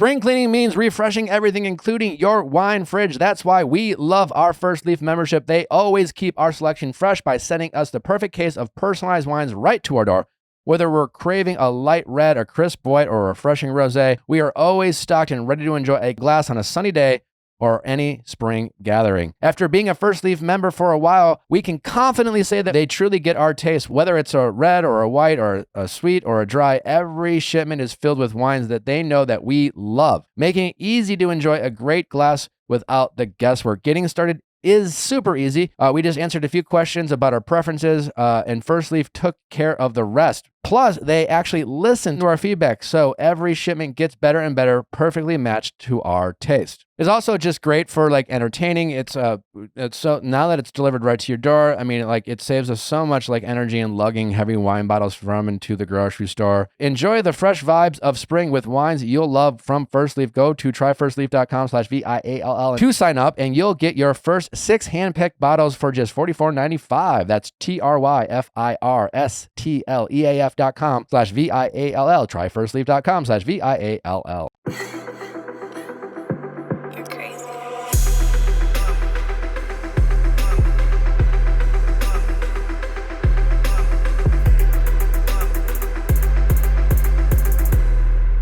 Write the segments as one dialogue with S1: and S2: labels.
S1: Spring cleaning means refreshing everything, including your wine fridge. That's why we love our First Leaf membership. They always keep our selection fresh by sending us the perfect case of personalized wines right to our door. Whether we're craving a light red, a crisp white, or a refreshing rosé, we are always stocked and ready to enjoy a glass on a sunny day or any spring gathering. After being a First Leaf member for a while, we can confidently say that they truly get our taste. Whether it's a red or a white or a sweet or a dry, every shipment is filled with wines that they know that we love, making it easy to enjoy a great glass without the guesswork. Getting started is super easy. We just answered a few questions about our preferences, and First Leaf took care of the rest. Plus, they actually listen to our feedback, so every shipment gets better and better, perfectly matched to our taste. It's also just great for like entertaining. It's so now that it's delivered right to your door, I mean, like it saves us so much like energy in lugging heavy wine bottles from and to the grocery store. Enjoy the fresh vibes of spring with wines you'll love from First Leaf. Go to tryfirstleaf.com/VIALL to sign up, and you'll get your first 6 hand-picked bottles for just $44.95. That's tryfirstleaf.com/VIALL. Tryfirstleaf.com/VIALL.
S2: You're crazy.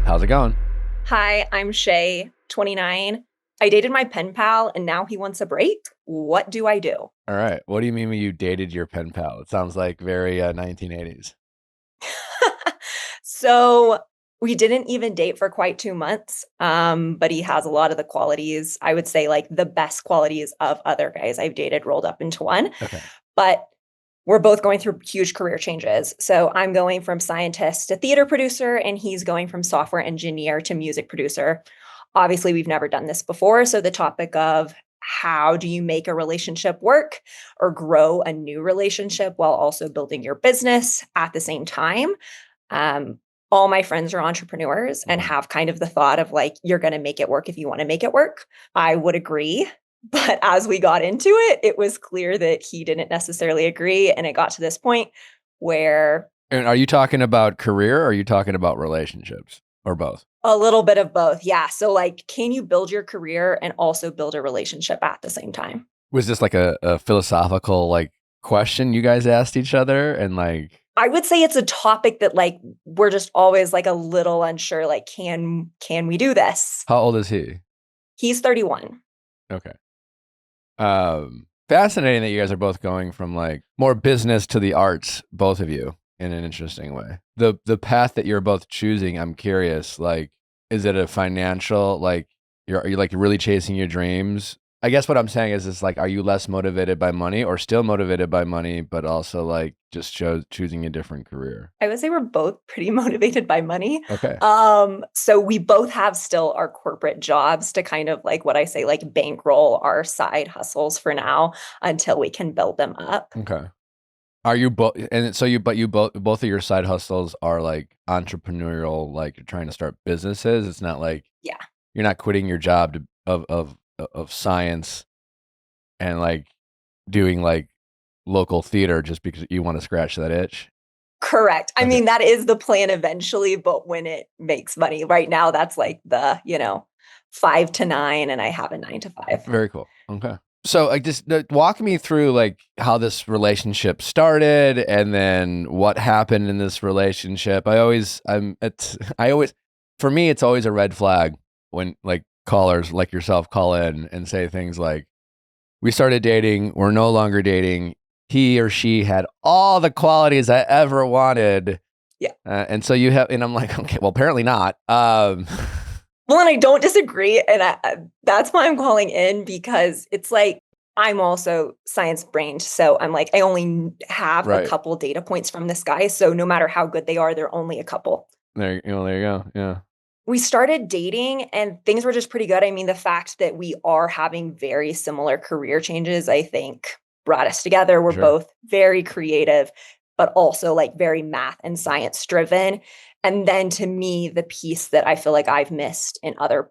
S1: How's it going?
S2: Hi, I'm Shay, 29. I dated my pen pal and now he wants a break. What do I do?
S1: All right. What do you mean when you dated your pen pal? It sounds like very 1980s.
S2: So we didn't even date for quite 2 months, but he has a lot of the qualities, I would say like the best qualities of other guys I've dated rolled up into one.
S1: Okay.
S2: But we're both going through huge career changes. So I'm going from scientist to theater producer, and he's going from software engineer to music producer. Obviously, we've never done this before. So the topic of how do you make a relationship work or grow a new relationship while also building your business at the same time? All my friends are entrepreneurs and have kind of the thought of like, you're going to make it work if you want to make it work. I would agree. But as we got into it, it was clear that he didn't necessarily agree. And it got to this point where...
S1: And are you talking about career or are you talking about relationships or both?
S2: A little bit of both. Yeah. So like, can you build your career and also build a relationship at the same time?
S1: Was this like a philosophical like question you guys asked each other? And like...
S2: I would say it's a topic that like, we're just always like a little unsure, like, can we do this?
S1: How old is he?
S2: He's 31.
S1: Okay. Fascinating that you guys are both going from like more business to the arts, both of you, in an interesting way. The path that you're both choosing, I'm curious, like, is it a financial, like, are you like really chasing your dreams? I guess what I'm saying is like, are you less motivated by money or still motivated by money, but also like just choosing a different career?
S2: I would say we're both pretty motivated by money.
S1: Okay.
S2: So we both have still our corporate jobs to kind of like what I say, like bankroll our side hustles for now until we can build them up.
S1: Okay. Are you both, and so both of your side hustles are like entrepreneurial, like you're trying to start businesses. It's not like,
S2: yeah,
S1: you're not quitting your job of science and like doing like local theater just because you want to scratch that itch.
S2: Correct. I mean, that is the plan eventually, but when it makes money right now, that's like the, 5 to 9 and I have a 9 to 5.
S1: Very cool. Okay. So just walk me through like how this relationship started and then what happened in this relationship. For me, it's always a red flag when like callers like yourself call in and say things like, we started dating, we're no longer dating. He or she had all the qualities I ever wanted.
S2: Yeah.
S1: And so you have, and I'm like, okay, well, apparently not.
S2: Well, and I don't disagree. And that's why I'm calling in, because it's like, I'm also science brained. So I'm like, I only have a couple data points from this guy. So no matter how good they are, they're only a couple.
S1: There you go. Yeah.
S2: We started dating and things were just pretty good. I mean, the fact that we are having very similar career changes, I think brought us together. We're both very creative, but also like very math and science driven. And then to me, the piece that I feel like I've missed in other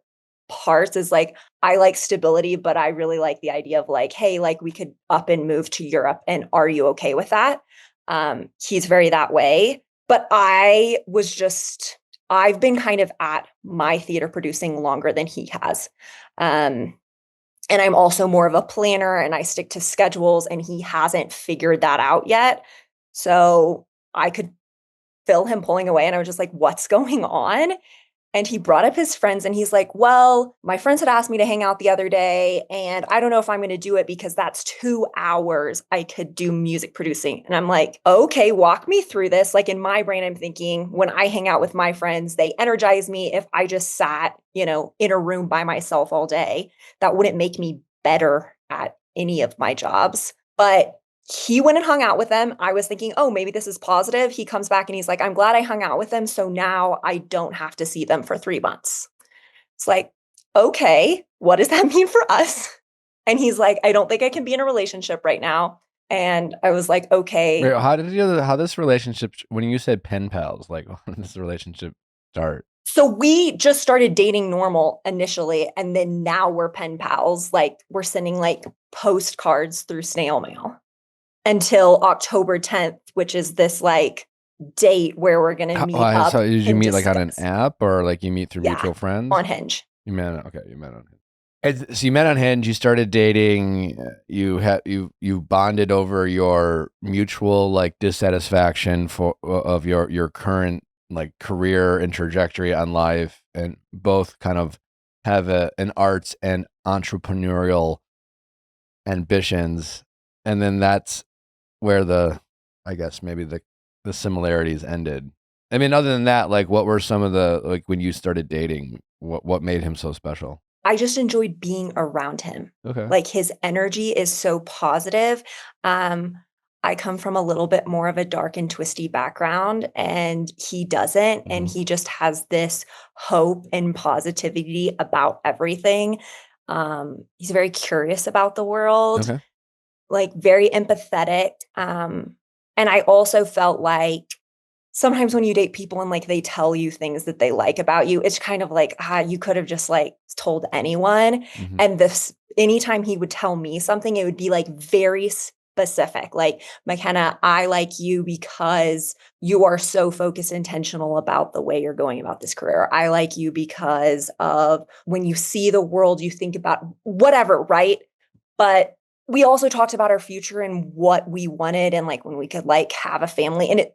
S2: parts is like, I like stability, but I really like the idea of like, hey, like we could up and move to Europe. And are you okay with that? He's very that way. But I was just I've been kind of at my theater producing longer than he has. And I'm also more of a planner and I stick to schedules, and he hasn't figured that out yet. So I could feel him pulling away, and I was just like, what's going on? And he brought up his friends and he's like, well, my friends had asked me to hang out the other day, and I don't know if I'm going to do it because that's 2 hours I could do music producing. And I'm like, okay, walk me through this. Like in my brain, I'm thinking when I hang out with my friends, they energize me. If I just sat, in a room by myself all day, that wouldn't make me better at any of my jobs. But he went and hung out with them. I was thinking, oh, maybe this is positive. He comes back and he's like, I'm glad I hung out with them. So now I don't have to see them for 3 months. It's like, okay, what does that mean for us? And he's like, I don't think I can be in a relationship right now. And I was like, okay.
S1: Wait, how this relationship, when you said pen pals, like how did this relationship start?
S2: So we just started dating normal initially. And then now we're pen pals. Like we're sending like postcards through snail mail until October 10th, which is this like date where we're going to meet up.
S1: So did you
S2: and
S1: meet like on an
S2: discuss.
S1: app, or like you meet through mutual friends?
S2: On Hinge.
S1: You met on Hinge. So you met on Hinge, you started dating, you bonded over your mutual like dissatisfaction of your current like career and trajectory on life, and both kind of have an arts and entrepreneurial ambitions, and then that's where I guess maybe the similarities ended. I mean, other than that, like what were some of the, like when you started dating, what made him so special?
S2: I just enjoyed being around him.
S1: Okay.
S2: Like his energy is so positive. I come from a little bit more of a dark and twisty background, and he doesn't. And he just has this hope and positivity about everything. He's very curious about the world, like very empathetic. And I also felt like sometimes when you date people and like they tell you things that they like about you, it's kind of like, you could have just like told anyone. And anytime he would tell me something, it would be like very specific. Like, McKenna, I like you because you are so focused, intentional about the way you're going about this career. I like you because of when you see the world, you think about whatever, right? But we also talked about our future and what we wanted, and like when we could like have a family, and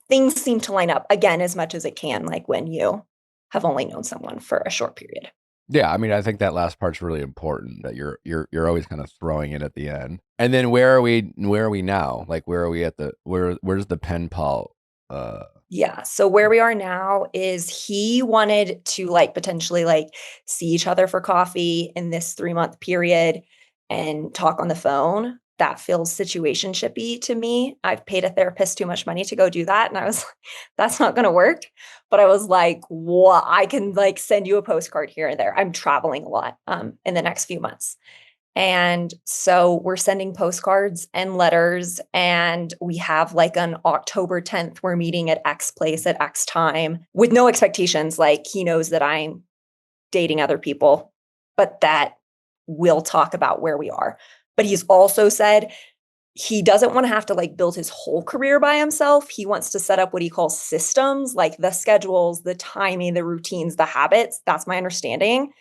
S2: things seem to line up again as much as it can, like when you have only known someone for a short period.
S1: Yeah, I mean, I think that last part's really important, that you're always kind of throwing it at the end. And then where are we now? Like where are we at where's the pen pal?
S2: Yeah. So where we are now is he wanted to like potentially like see each other for coffee in this 3-month period and talk on the phone. That feels situationshipy to me. I've paid a therapist too much money to go do that. And I was like, that's not going to work. But I was like, what? I can like send you a postcard here and there. I'm traveling a lot in the next few months. And so we're sending postcards and letters, and we have like on October 10th, we're meeting at X place at X time with no expectations. Like he knows that I'm dating other people, but that we'll talk about where we are. But he's also said he doesn't want to have to like build his whole career by himself. He wants to set up what he calls systems, like the schedules, the timing, the routines, the habits. That's my understanding.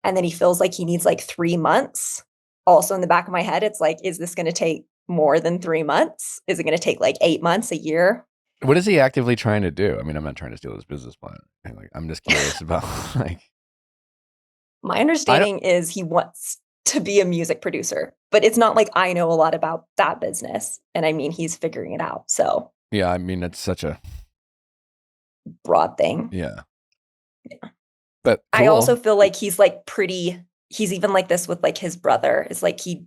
S2: And then he feels like he needs like 3 months. Also in the back of my head, it's like, is this going to take more than 3 months? Is it going to take like 8 months, a year?
S1: What is he actively trying to do? I mean, I'm not trying to steal his business plan. Like, I'm just curious about like.
S2: My understanding is he wants to be a music producer, but it's not like I know a lot about that business. And I mean, he's figuring it out. So
S1: yeah, I mean, it's such a
S2: broad thing.
S1: Yeah.
S2: But cool. I also feel like he's like he's even like this with like his brother. It's like he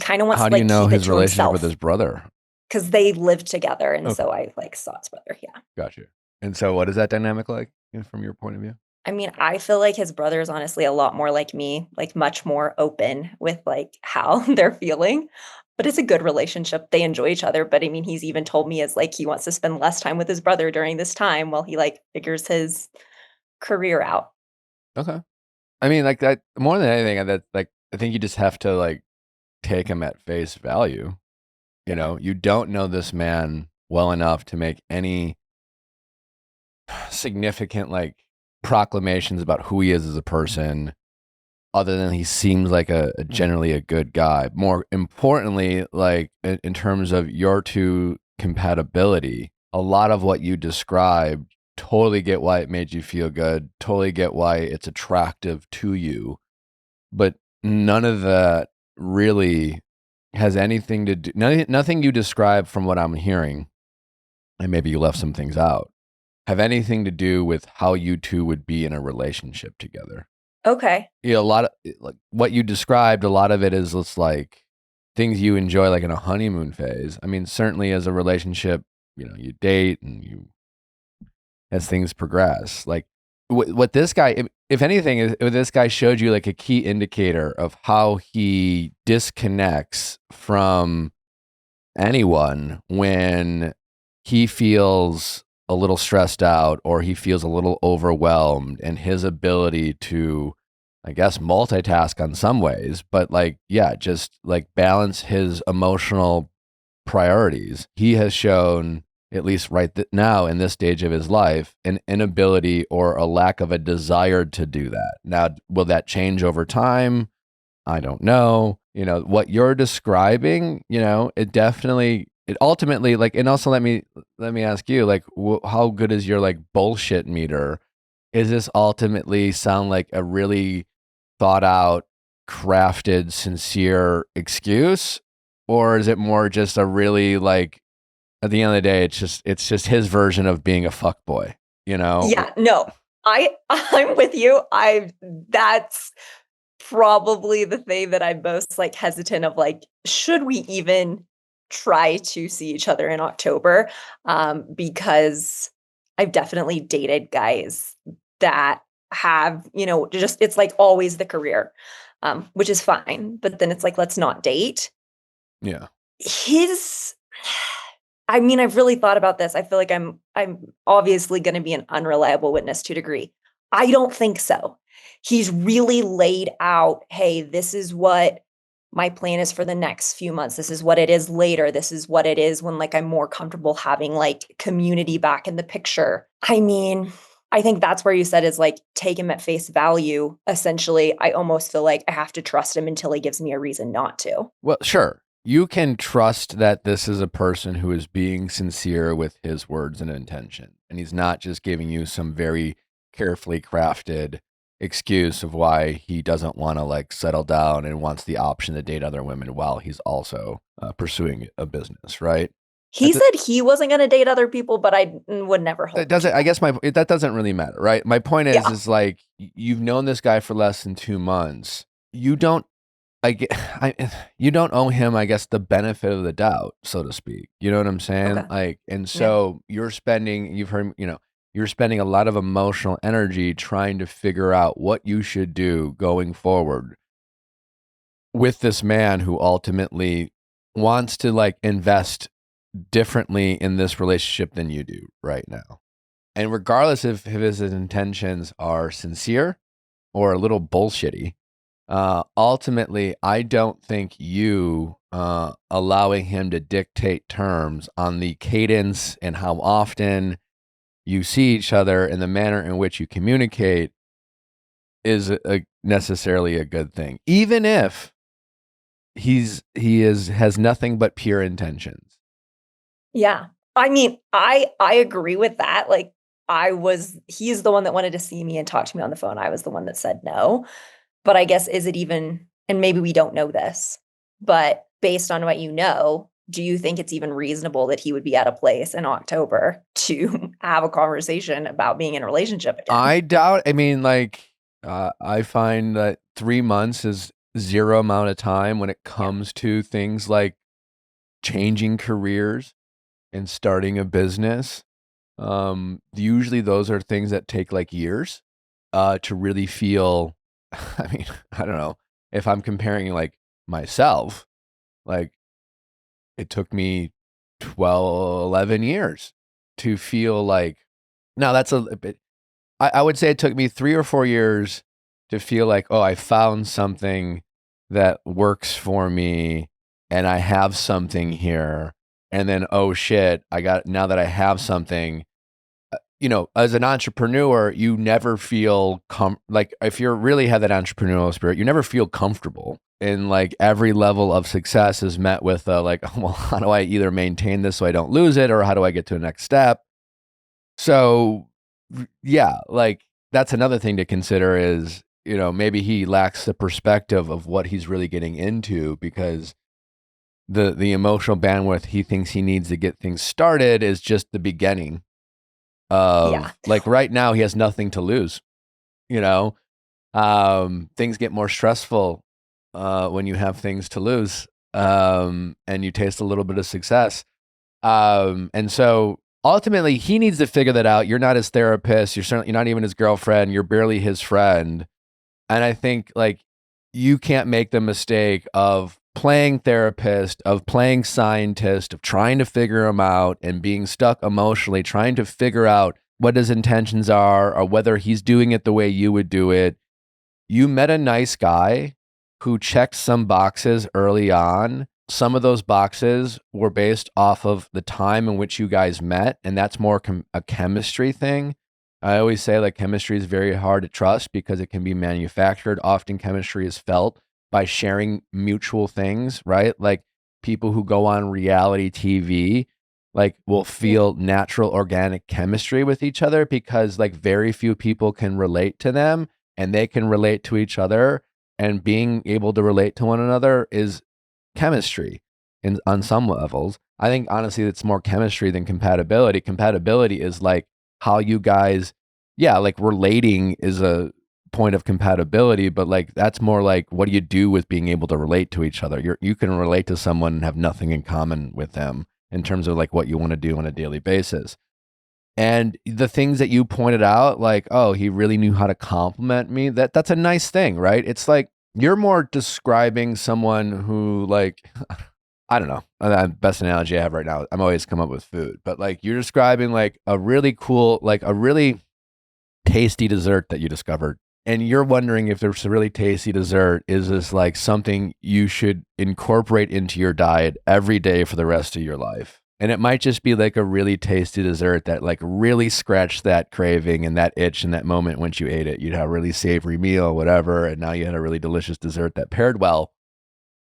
S2: kind of wants to like
S1: know
S2: keep
S1: his
S2: it to
S1: relationship
S2: himself
S1: with his brother?
S2: Because they lived together. And so I like saw his brother. Yeah.
S1: Gotcha. And so what is that dynamic like from your point of view?
S2: I mean, I feel like his brother is honestly a lot more like me, like much more open with like how they're feeling. But it's a good relationship. They enjoy each other. But I mean, he's even told me is like he wants to spend less time with his brother during this time while he like figures his career out.
S1: Okay. I mean, like that more than anything, that like I think you just have to like take him at face value. You know, you don't know this man well enough to make any significant like proclamations about who he is as a person, other than he seems like a generally a good guy. More importantly, like in terms of your two compatibility, a lot of what you described, totally get why it made you feel good, totally get why it's attractive to you, but none of that really has anything to do, nothing you describe from what I'm hearing, and maybe you left some things out, have anything to do with how you two would be in a relationship together.
S2: Okay.
S1: You know, a lot of like what you described, a lot of it is just like things you enjoy like in a honeymoon phase. I mean, certainly as a relationship, you know, you date and you, as things progress, like what this guy, if anything, if this guy showed you like a key indicator of how he disconnects from anyone when he feels a little stressed out or he feels a little overwhelmed, and his ability to, I guess, multitask on some ways, but like, yeah, just like balance his emotional priorities. He has shown, at least right now in this stage of his life, an inability or a lack of a desire to do that. Now, will that change over time? I don't know. You know, what you're describing, you know, it definitely, it ultimately, like, and also let me ask you, like, how good is your like bullshit meter? Is this ultimately sound like a really thought out, crafted, sincere excuse? Or is it more just a really like, at the end of the day, it's just his version of being a fuck boy, you know?
S2: Yeah, no. I'm with you. That's probably the thing that I'm most, like, hesitant of, like, should we even try to see each other in October? Because I've definitely dated guys that have, just it's, like, always the career, which is fine, but then it's like, let's not date.
S1: Yeah.
S2: His I mean, I've really thought about this. I feel like I'm obviously gonna be an unreliable witness to a degree. I don't think so. He's really laid out, "Hey, this is what my plan is for the next few months. This is what it is later. This is what it is when, like, I'm more comfortable having, like, community back in the picture." I mean, I think that's where you said is, like, take him at face value. Essentially, I almost feel like I have to trust him until he gives me a reason not to.
S1: Well, sure. You can trust that this is a person who is being sincere with his words and intention, and he's not just giving you some very carefully crafted excuse of why he doesn't want to like settle down and wants the option to date other women while he's also pursuing a business, right?
S2: He said he wasn't gonna date other people, but I would never hold
S1: That
S2: him to
S1: doesn't. I
S2: that.
S1: guess that doesn't really matter, right? My point
S2: Yeah.
S1: is like you've known this guy for less than 2 months. You don't I get, you don't owe him, I guess, the benefit of the doubt, so to speak. You know what I'm saying?
S2: Okay.
S1: Like, and
S2: Yeah.
S1: so you've heard, you know, you're spending a lot of emotional energy trying to figure out what you should do going forward with this man who ultimately wants to like invest differently in this relationship than you do right now. And regardless if his intentions are sincere or a little bullshitty, ultimately, I don't think you allowing him to dictate terms on the cadence and how often you see each other and the manner in which you communicate is necessarily a good thing, even if he has nothing but pure intentions.
S2: Yeah. I mean, I agree with that. Like, he's the one that wanted to see me and talk to me on the phone. I was the one that said no. But I guess is it even, and maybe we don't know this, but based on what you know, do you think it's even reasonable that he would be at a place in October to have a conversation about being in a relationship again?
S1: I doubt. I mean, like, I find that 3 months is zero amount of time when it
S2: Yeah.
S1: comes to things like changing careers and starting a business. Usually those are things that take like years to really feel. I mean, I don't know if I'm comparing like myself, like it took me 12, 11 years to feel like, now that's a bit, I would say it took me 3 or 4 years to feel like, oh, I found something that works for me and I have something here. And then, oh shit, now that I have something, as an entrepreneur, you never feel like if you really have that entrepreneurial spirit, you never feel comfortable. And like every level of success is met with like, well, how do I either maintain this so I don't lose it, or how do I get to the next step? So yeah, like that's another thing to consider is, maybe he lacks the perspective of what he's really getting into, because the emotional bandwidth he thinks he needs to get things started is just the beginning
S2: Yeah.
S1: of, like, right now he has nothing to lose, you know? Things get more stressful when you have things to lose, and you taste a little bit of success. And so ultimately he needs to figure that out. You're not his therapist. You're not even his girlfriend. You're barely his friend. And I think like you can't make the mistake of playing therapist, of playing scientist, of trying to figure him out and being stuck emotionally, trying to figure out what his intentions are or whether he's doing it the way you would do it. You met a nice guy who checked some boxes early on. Some of those boxes were based off of the time in which you guys met, and that's more a chemistry thing. I always say like chemistry is very hard to trust because it can be manufactured. Often chemistry is felt by sharing mutual things, right? Like people who go on reality TV like will feel natural organic chemistry with each other because like very few people can relate to them and they can relate to each other, and being able to relate to one another is chemistry on some levels. I think honestly it's more chemistry than compatibility. Compatibility is like how you guys, yeah, like relating is a point of compatibility, but like that's more like what do you do with being able to relate to each other? You can relate to someone and have nothing in common with them in terms of like what you want to do on a daily basis. And the things that you pointed out, like, oh, he really knew how to compliment me. That's a nice thing, right? It's like you're more describing someone who like I don't know. Best analogy I have right now. I'm always come up with food, but like you're describing like a really cool, like a really tasty dessert that you discovered. And you're wondering if there's a really tasty dessert, is this like something you should incorporate into your diet every day for the rest of your life? And it might just be like a really tasty dessert that like really scratched that craving and that itch in that moment once you ate it. You'd have a really savory meal, whatever, and now you had a really delicious dessert that paired well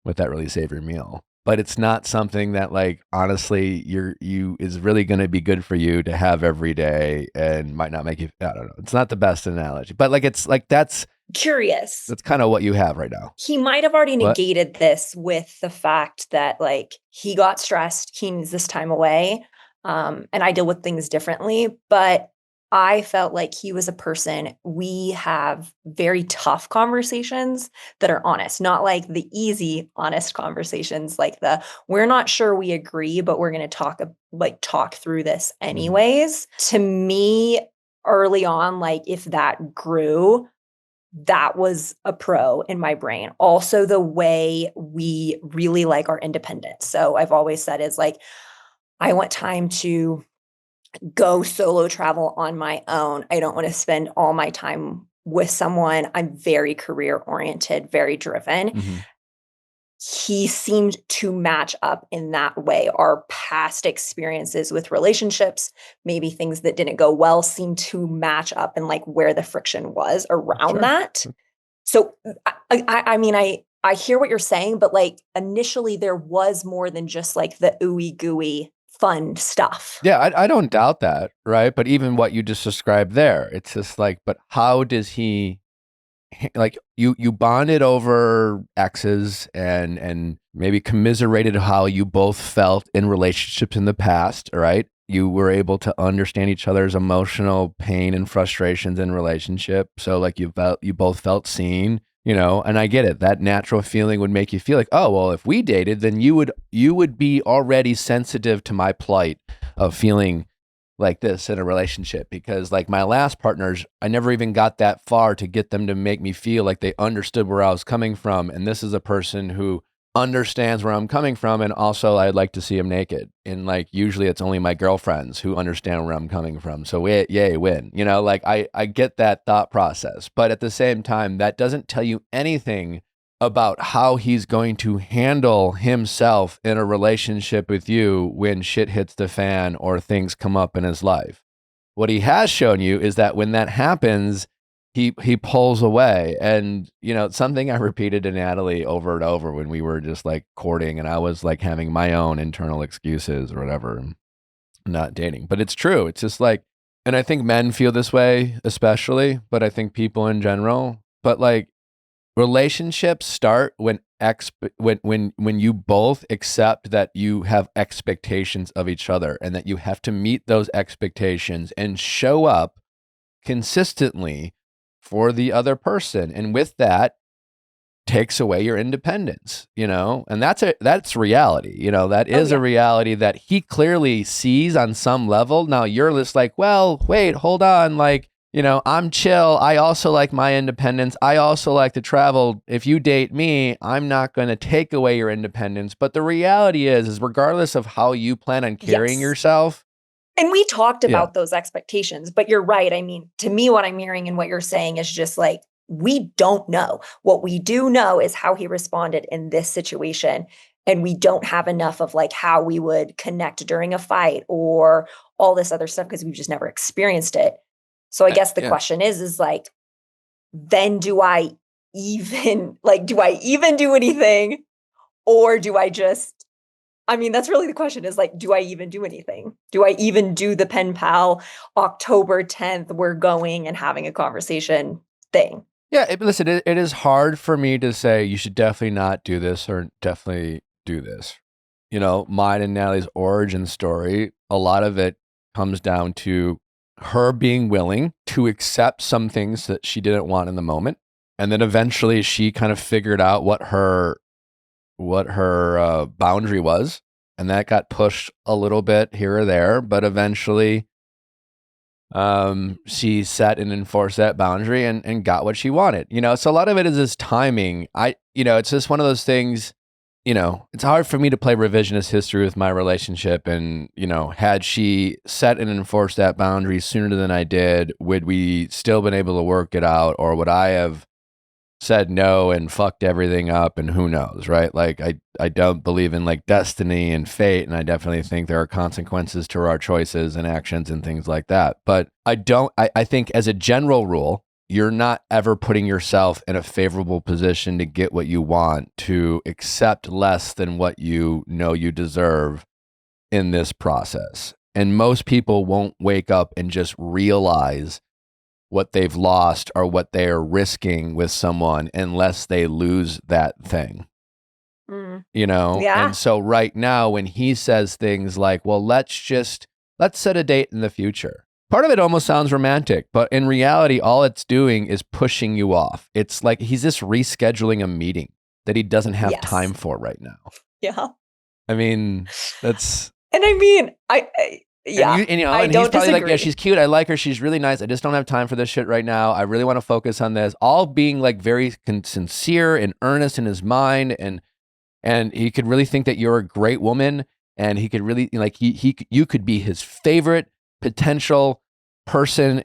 S1: with that really savory meal. But it's not something that like honestly you is really going to be good for you to have every day and might not make you, I don't know. It's not the best analogy. But like it's like that's
S2: Curious.
S1: kind of what you have right now.
S2: He might have already
S1: What?
S2: negated this with the fact that like he got stressed, he needs this time away. And I deal with things differently, but I felt like he was a person, we have very tough conversations that are honest, not like the easy, honest conversations, like the we're not sure we agree, but we're going to talk through this anyways. To me, early on, like if that grew, that was a pro in my brain. Also, the way we really like our independence. So I've always said is like, I want time to go solo travel on my own. I don't want to spend all my time with someone. I'm very career oriented, very driven.
S1: Mm-hmm.
S2: He seemed to match up in that way. Our past experiences with relationships, maybe things that didn't go well, seemed to match up and like where the friction was around that. So I mean, I hear what you're saying, but like initially there was more than just like the ooey gooey fun stuff.
S1: Yeah, I don't doubt that, right? But even what you just described there, it's just like, but how does he like you bonded over exes and maybe commiserated how you both felt in relationships in the past, right? You were able to understand each other's emotional pain and frustrations in relationship. So like you both felt seen, and I get it. That natural feeling would make you feel like, oh, well, if we dated, then you would be already sensitive to my plight of feeling like this in a relationship, because like my last partners, I never even got that far to get them to make me feel like they understood where I was coming from. And this is a person who understands where I'm coming from. And also I'd like to see him naked. And like, usually it's only my girlfriends who understand where I'm coming from. So yay, win, like I get that thought process, but at the same time, that doesn't tell you anything about how he's going to handle himself in a relationship with you when shit hits the fan or things come up in his life. What he has shown you is that when that happens, he pulls away. And, you know, something I repeated to Natalie over and over when we were just like courting and I was like having my own internal excuses or whatever, not dating. But it's true. It's just like, and I think men feel this way especially, but I think people in general, but like relationships start when when you both accept that you have expectations of each other and that you have to meet those expectations and show up consistently for the other person. And with that takes away your independence, you know? And that's reality. You know, that is a reality that he clearly sees on some level. Now you're just like, well, wait, hold on, like, you know, I'm chill. I also like my independence. I also like to travel. If you date me, I'm not going to take away your independence. But the reality is regardless of how you plan on carrying yourself.
S2: And we talked about those expectations, but you're right. I mean, to me, what I'm hearing and what you're saying is just like, we don't know. What we do know is how he responded in this situation. And we don't have enough of like how we would connect during a fight or all this other stuff because we've just never experienced it. So I guess the question is like, then do I even do anything? Or do I just, I mean, that's really the question is like, do I even do anything? Do I even do the pen pal October 10th, we're going and having a conversation thing?
S1: Yeah, listen, it is hard for me to say you should definitely not do this or definitely do this. You know, mine and Natalie's origin story, a lot of it comes down to her being willing to accept some things that she didn't want in the moment. And then eventually she kind of figured out what her boundary was. And that got pushed a little bit here or there, but eventually she set and enforced that boundary and got what she wanted. You know, so a lot of it is this timing. It's just one of those things, you know, it's hard for me to play revisionist history with my relationship. And, you know, had she set and enforced that boundary sooner than I did, would we still been able to work it out? Or would I have said no and fucked everything up and who knows, right? Like I don't believe in like destiny and fate, and I definitely think there are consequences to our choices and actions and things like that. But I think as a general rule, you're not ever putting yourself in a favorable position to get what you want, to accept less than what you know you deserve in this process. And most people won't wake up and just realize what they've lost or what they are risking with someone unless they lose that thing. You know?
S2: Yeah.
S1: And so right now when he says things like, well, let's set a date in the future. Part of it almost sounds romantic, but in reality, all it's doing is pushing you off. It's like he's just rescheduling a meeting that he doesn't have time for right now.
S2: Yeah.
S1: I mean, that's...
S2: And I mean,
S1: yeah, and he's probably
S2: disagree.
S1: like, yeah, she's cute. I like her. She's really nice. I just don't have time for this shit right now. I really want to focus on this. All being like very sincere and earnest in his mind, and he could really think that you're a great woman, and he could really like you could be his favorite potential person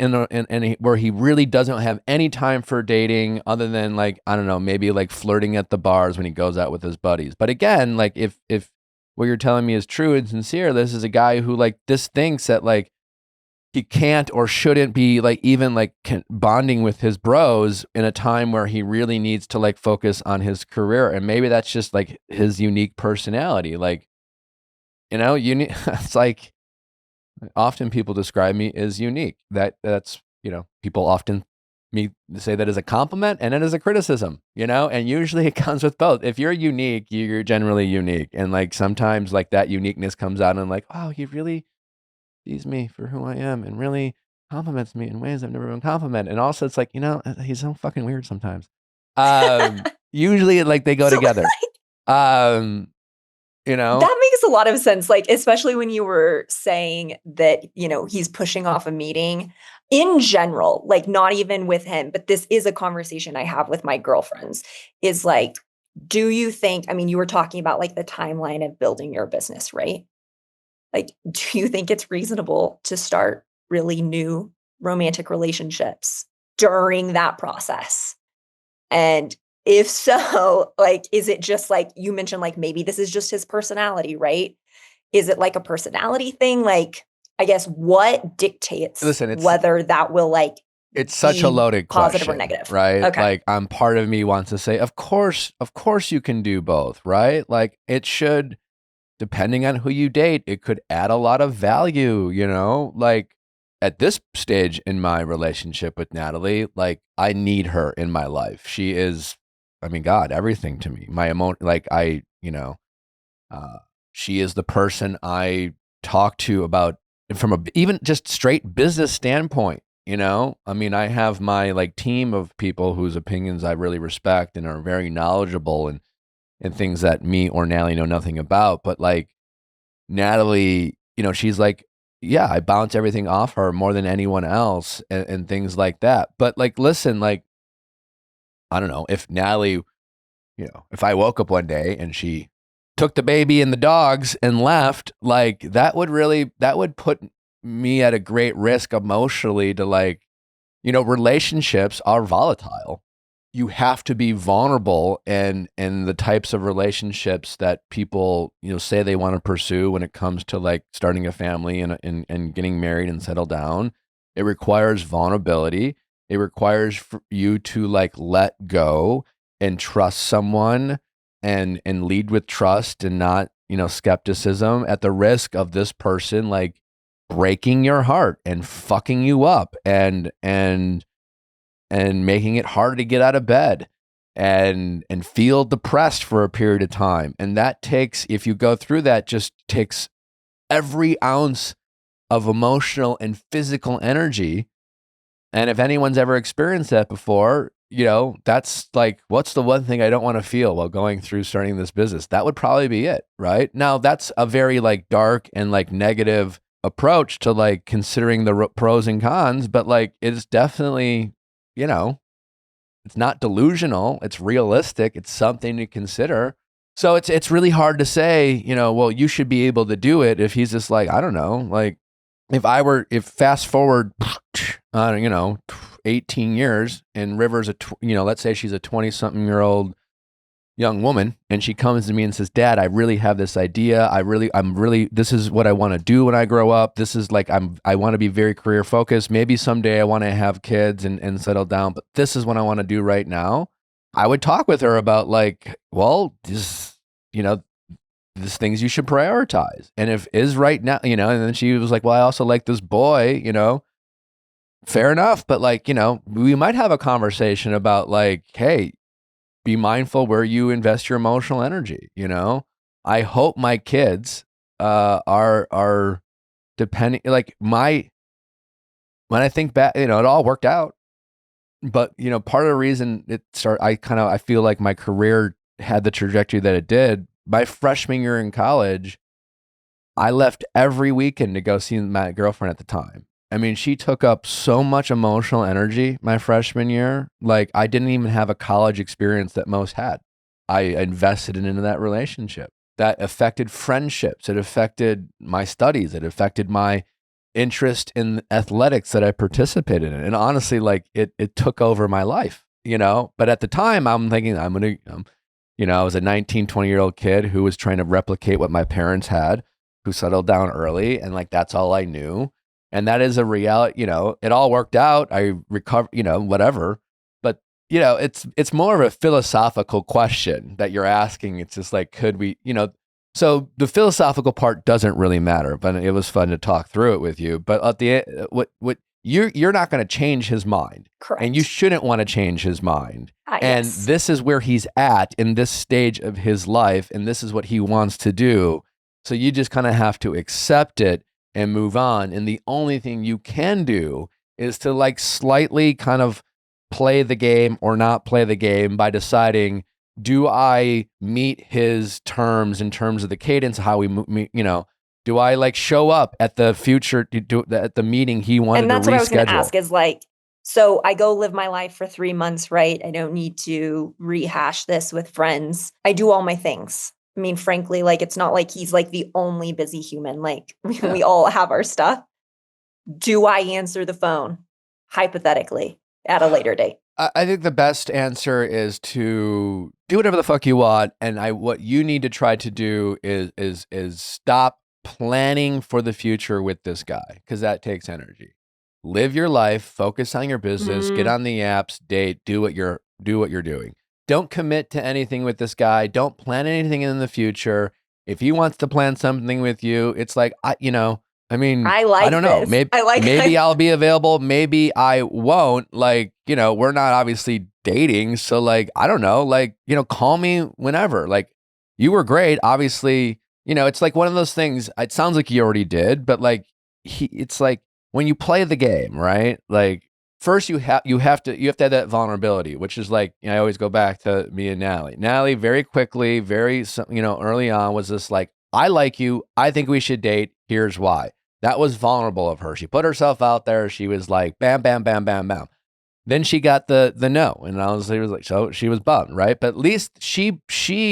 S1: where he really doesn't have any time for dating other than like, I don't know, maybe like flirting at the bars when he goes out with his buddies. But again, like if what you're telling me is true and sincere, this is a guy who like this thinks that like he can't or shouldn't be like even like bonding with his bros in a time where he really needs to like focus on his career. And maybe that's just like his unique personality. Like, you know, it's like often people describe me as unique. That's, you know, people often say that as a compliment and then as a criticism, you know, and usually it comes with both. If you're unique, you're generally unique. And like sometimes like that uniqueness comes out and like, oh, he really sees me for who I am and really compliments me in ways I've never been complimented. And also it's like, you know, he's so fucking weird sometimes. Usually like they go together. You know,
S2: that makes a lot of sense. Like, especially when you were saying that, you know, he's pushing off a meeting in general, like not even with him, but this is a conversation I have with my girlfriends is like, do you think, I mean, you were talking about like the timeline of building your business, right? Like, do you think it's reasonable to start really new romantic relationships during that process? And if so, like, is it just like you mentioned, like maybe this is just his personality, right? Is it like a personality thing? Like, I guess what dictates
S1: Listen,
S2: whether that will like
S1: it's such a
S2: be
S1: loaded
S2: positive or
S1: question,
S2: negative?
S1: right?
S2: Okay.
S1: Like, I'm part of me wants to say, of course you can do both, right? Like, it should, depending on who you date, it could add a lot of value, you know? Like, at this stage in my relationship with Natalie, like, I need her in my life. She is, I mean, God, everything to me. My like, uh, she is the person I talk to about from a even just straight business standpoint. You know, I mean, I have my like team of people whose opinions I really respect and are very knowledgeable and things that me or Natalie know nothing about. But like Natalie, you know, she's like, yeah, I bounce everything off her more than anyone else and things like that. But like, listen, like, I don't know if Natalie, you know, if I woke up one day and she took the baby and the dogs and left, like that would put me at a great risk emotionally to like, you know, relationships are volatile. You have to be vulnerable and the types of relationships that people, you know, say they want to pursue when it comes to like starting a family and getting married and settle down. It requires vulnerability. It requires for you to like let go and trust someone and lead with trust and not, you know, skepticism at the risk of this person like breaking your heart and fucking you up and making it hard to get out of bed and feel depressed for a period of time. And that takes, if you go through that, just takes every ounce of emotional and physical energy. And if anyone's ever experienced that before, you know, that's like, what's the one thing I don't want to feel while going through starting this business? That would probably be it, right? Now, that's a very like dark and like negative approach to like considering the pros and cons, but like it's definitely, you know, it's not delusional. It's realistic. It's something to consider. So it's really hard to say, you know, well, you should be able to do it if he's just like, I don't know, like if fast forward, you know, 18 years and River's you know, let's say she's a 20 something year old young woman and she comes to me and says, Dad, I really have this idea. This is what I want to do when I grow up. This is like, I want to be very career focused. Maybe someday I want to have kids and settle down, but this is what I want to do right now. I would talk with her about like, well, this, you know, there's things you should prioritize. And if is right now, you know, and then she was like, well, I also like this boy, you know, fair enough. But like, you know, we might have a conversation about like, hey, be mindful where you invest your emotional energy. You know, I hope my kids are depending, like when I think back, you know, it all worked out. But, you know, part of the reason I feel like my career had the trajectory that it did. My freshman year in college, I left every weekend to go see my girlfriend at the time. I mean, she took up so much emotional energy my freshman year. Like, I didn't even have a college experience that most had. I invested into that relationship. That affected friendships. It affected my studies. It affected my interest in athletics that I participated in. And honestly, like it took over my life, you know? But at the time I'm thinking you know, I was a 19, 20-year-old kid who was trying to replicate what my parents had, who settled down early. And like, that's all I knew. And that is a reality, you know, it all worked out. I recovered, you know, whatever. But, you know, it's more of a philosophical question that you're asking. It's just like, could we, you know, so the philosophical part doesn't really matter, but it was fun to talk through it with you. But at the end, what you're not going to change his mind,
S2: Correct.
S1: and you shouldn't want to change his mind. And
S2: Yes.
S1: this is where he's at in this stage of his life, and this is what he wants to do. So you just kind of have to accept it and move on. And the only thing you can do is to like slightly kind of play the game or not play the game by deciding, do I meet his terms in terms of the cadence of how we meet, you know, do I like show up at the future at the meeting he wanted
S2: And that's
S1: to
S2: what I was going to
S1: reschedule?
S2: ask is like, so I go live my life for 3 months, right? I don't need to rehash this with friends. I do all my things. I mean, frankly, like it's not like he's like the only busy human. Like
S1: Yeah.
S2: we all have our stuff. Do I answer the phone hypothetically at a later date?
S1: I think the best answer is to do whatever the fuck you want, and what you need to try to do is stop planning for the future with this guy, because that takes energy. Live your life, focus on your business, get on the apps, date, do what you're doing. Don't commit to anything with this guy. Don't plan anything in the future. If he wants to plan something with you, it's like, I
S2: I
S1: don't know.
S2: this.
S1: Maybe I'll be available. Maybe I won't. Like, we're not obviously dating. So like, I don't know, like, call me whenever. Like, you were great. Obviously, it's like one of those things. It sounds like you already did, but like it's like when you play the game, right? Like first you have to have that vulnerability, which is like, I always go back to me and Natalie. Natalie very quickly, very, early on was this like, I like you. I think we should date. Here's why. That was vulnerable of her. She put herself out there. She was like, bam, bam, bam, bam, bam. Then she got the no, and it was like, so she was bummed, right? But at least she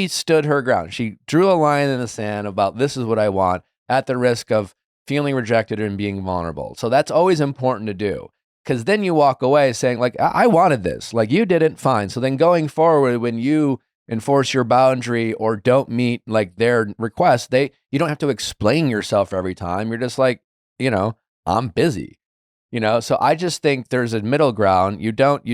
S1: stood her ground. She drew a line in the sand about this is what I want, at the risk of feeling rejected and being vulnerable. So that's always important to do, because then you walk away saying like, I wanted this, like you didn't, fine. So then going forward, when you enforce your boundary or don't meet like their requests, you don't have to explain yourself every time. You're just like, I'm busy. So I just think there's a middle ground. You don't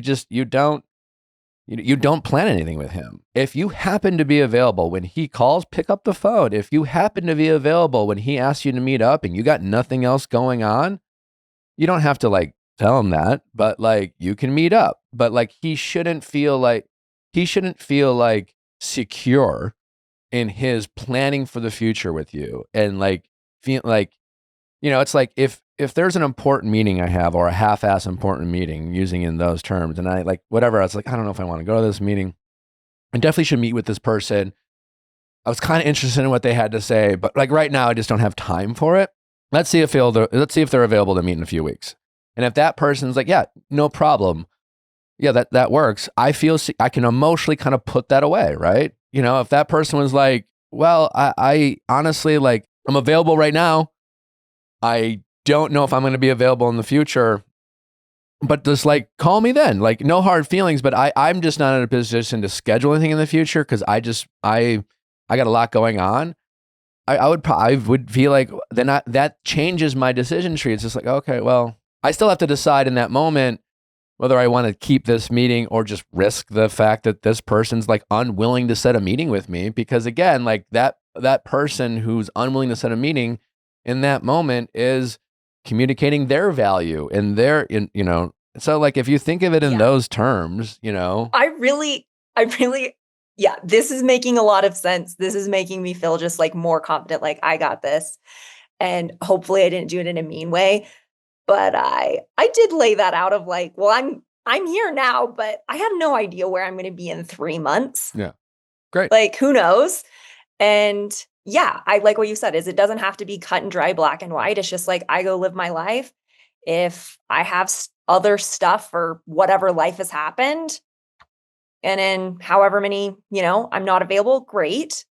S1: plan anything with him. If you happen to be available when he calls, pick up the phone. If you happen to be available when he asks you to meet up and you got nothing else going on, you don't have to like tell him that, but like you can meet up. But like he shouldn't feel like secure in his planning for the future with you, and like feel like, it's like if there's an important meeting I have, or a half-ass important meeting, using in those terms, and I like whatever, I was like, I don't know if I want to go to this meeting. I definitely should meet with this person. I was kind of interested in what they had to say, but like right now I just don't have time for it. Let's see if they're available to meet in a few weeks. And if that person's like, yeah, no problem. Yeah, that works. I feel I can emotionally kind of put that away, right? If that person was like, well, I honestly, like, I'm available right now. I don't know if I'm going to be available in the future, but just like, call me then. Like, no hard feelings, but I'm just not in a position to schedule anything in the future, because I got a lot going on. I would feel like then that changes my decision tree. It's just like, okay, well, I still have to decide in that moment whether I want to keep this meeting or just risk the fact that this person's like unwilling to set a meeting with me. Because again, like that person who's unwilling to set a meeting in that moment is communicating their value and so like, if you think of it in those terms,
S2: I really, yeah, this is making a lot of sense. This is making me feel just like more confident, like I got this. And hopefully I didn't do it in a mean way. But I did lay that out of like, well, I'm here now, but I have no idea where I'm going to be in 3 months.
S1: Yeah. Great.
S2: Like, who knows? And yeah, I like what you said, is it doesn't have to be cut and dry, black and white. It's just like, I go live my life. If I have other stuff or whatever life has happened, and in however many, I'm not available, great.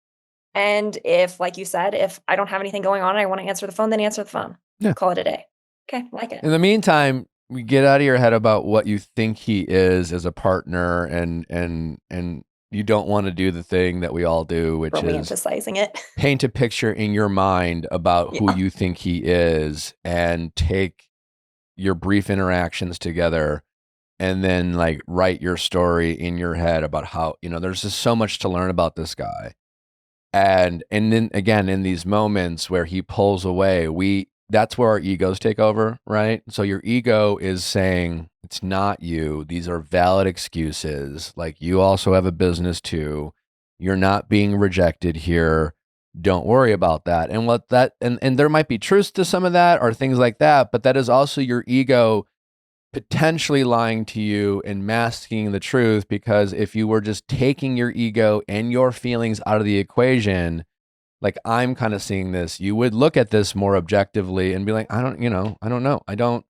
S2: And if, like you said, if I don't have anything going on and I want to answer the phone, then answer the phone.
S1: Yeah.
S2: Call it a day. Okay, like it.
S1: In the meantime, we get out of your head about what you think he is as a partner, and you don't want to do the thing that we all do, which is
S2: romanticizing it.
S1: Paint a picture in your mind about who you think he is, and take your brief interactions together, and then like write your story in your head about how, there's just so much to learn about this guy. And then again, in these moments where he pulls away, that's where our egos take over, right? So your ego is saying, it's not you. These are valid excuses. Like, you also have a business too. You're not being rejected here. Don't worry about that. And and there might be truths to some of that or things like that, but that is also your ego potentially lying to you and masking the truth. Because if you were just taking your ego and your feelings out of the equation, like I'm kind of seeing this, you would look at this more objectively and be like, I don't know.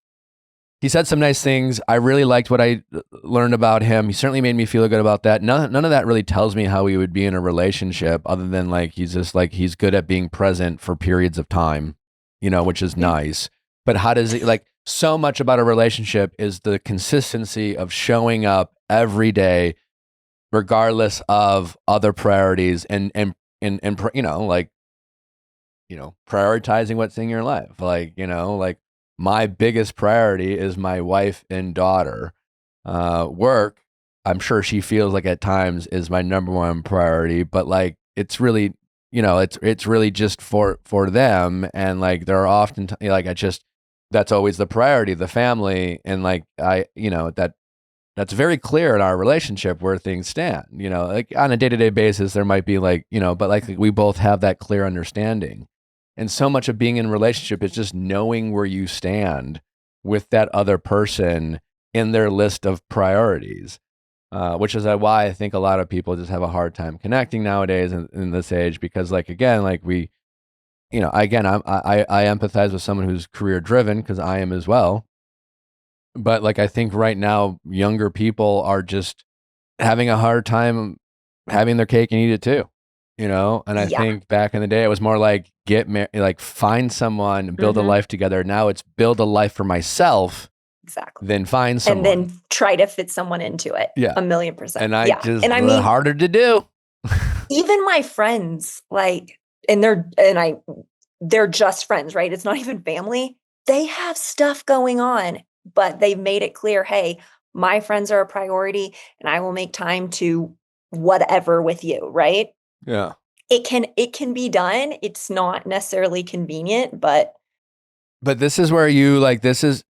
S1: He said some nice things. I really liked what I learned about him. He certainly made me feel good about that. None of that really tells me how he would be in a relationship, other than like, he's just like, he's good at being present for periods of time, which is nice. But how does it, like, so much about a relationship is the consistency of showing up every day, regardless of other priorities, and like, prioritizing what's in your life. Like, like my biggest priority is my wife and daughter. Work, I'm sure she feels like at times is my number one priority, but like it's really, it's really just for them. And like there are often like that's always the priority, the family. And like that's very clear in our relationship where things stand. Like on a day-to-day basis there might be like, but like we both have that clear understanding. And so much of being in a relationship is just knowing where you stand with that other person in their list of priorities, which is why I think a lot of people just have a hard time connecting nowadays in this age. Because like, again, like I empathize with someone who's career driven because I am as well. But like, I think right now, younger people are just having a hard time having their cake and eat it too, And I
S2: Yeah.
S1: think back in the day, it was more like like find someone, build a life together. Now it's build a life for myself,
S2: Exactly.
S1: then find
S2: And
S1: someone.
S2: then try to fit someone into it.
S1: Yeah.
S2: 1,000,000%.
S1: And I
S2: yeah.
S1: just,
S2: And I mean,
S1: harder to do.
S2: even my friends, like, they're just friends, right? It's not even family. They have stuff going on, but they've made it clear, hey, my friends are a priority and I will make time to whatever with you, right?
S1: Yeah.
S2: It can be done. It's not necessarily convenient, but
S1: this is where you like, this is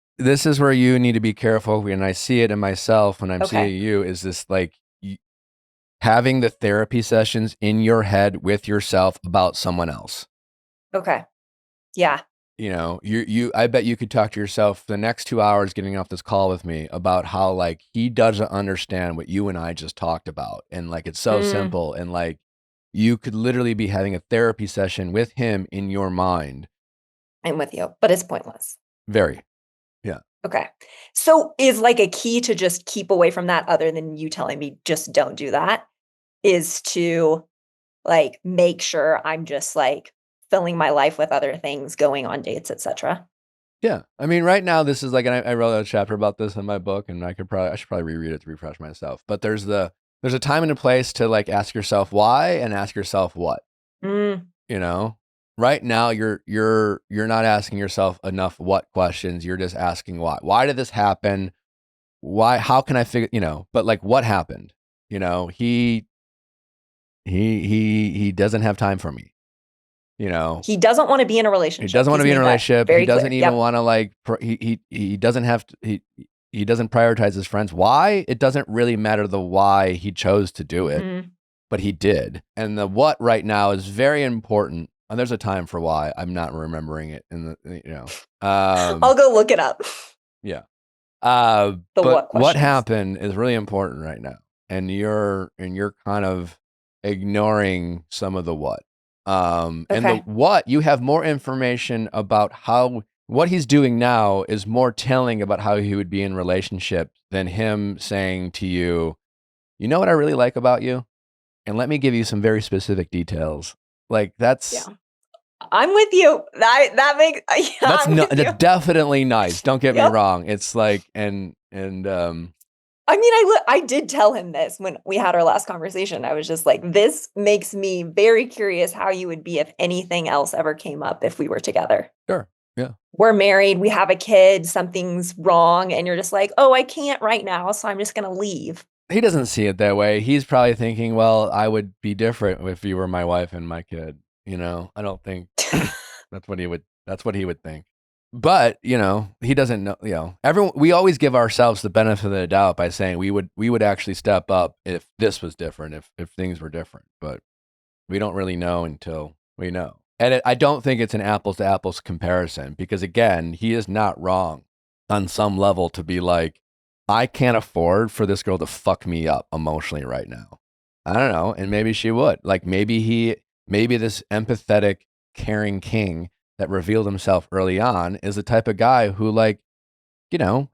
S1: where you need to be careful. And I see it in myself when I'm seeing you, is this like having the therapy sessions in your head with yourself about someone else.
S2: Okay. Yeah.
S1: I bet you could talk to yourself the next 2 hours getting off this call with me about how like he doesn't understand what you and I just talked about. And like, it's so simple. And like, you could literally be having a therapy session with him in your mind.
S2: I'm with you, but it's pointless.
S1: Very. Yeah.
S2: Okay. So is like a key to just keep away from that, other than you telling me just don't do that, is to like make sure I'm just like filling my life with other things, going on dates, etc.
S1: Yeah. I mean, right now this is like, and I wrote a chapter about this in my book, and I should probably reread it to refresh myself. But there's a time and a place to like ask yourself why and ask yourself what. Right now you're not asking yourself enough what questions. You're just asking why. Why did this happen? Why? How can I figure? But like, what happened? He doesn't have time for me.
S2: He doesn't want to be in a relationship.
S1: He doesn't want to be in a relationship. He doesn't
S2: clear.
S1: even want to like. He doesn't have to. He doesn't prioritize his friends. Why? It doesn't really matter the why he chose to do it, but he did. And the what right now is very important. And there's a time for why. I'm not remembering it.
S2: I'll go look it up.
S1: Yeah.
S2: But
S1: what happened is really important right now, and you're kind of ignoring some of the what. And the what, you have more information about what he's doing now is more telling about how he would be in relationship than him saying to you, you know what I really like about you? And let me give you some very specific details. Like that's,
S2: I'm with you. That makes,
S1: that's definitely nice. Don't get me wrong. It's like, and
S2: I mean, I did tell him this when we had our last conversation. I was just like, this makes me very curious how you would be if anything else ever came up if we were together.
S1: Sure. Yeah.
S2: We're married. We have a kid. Something's wrong. And you're just like, oh, I can't right now. So I'm just going to leave.
S1: He doesn't see it that way. He's probably thinking, well, I would be different if you were my wife and my kid. I don't think that's what he would think. But, he doesn't know, we always give ourselves the benefit of the doubt by saying we would actually step up if this was different, if things were different, but we don't really know until we know. And I don't think it's an apples to apples comparison, because again, he is not wrong on some level to be like, I can't afford for this girl to fuck me up emotionally right now. I don't know. And maybe she would. Like maybe this empathetic, caring king that revealed himself early on is the type of guy who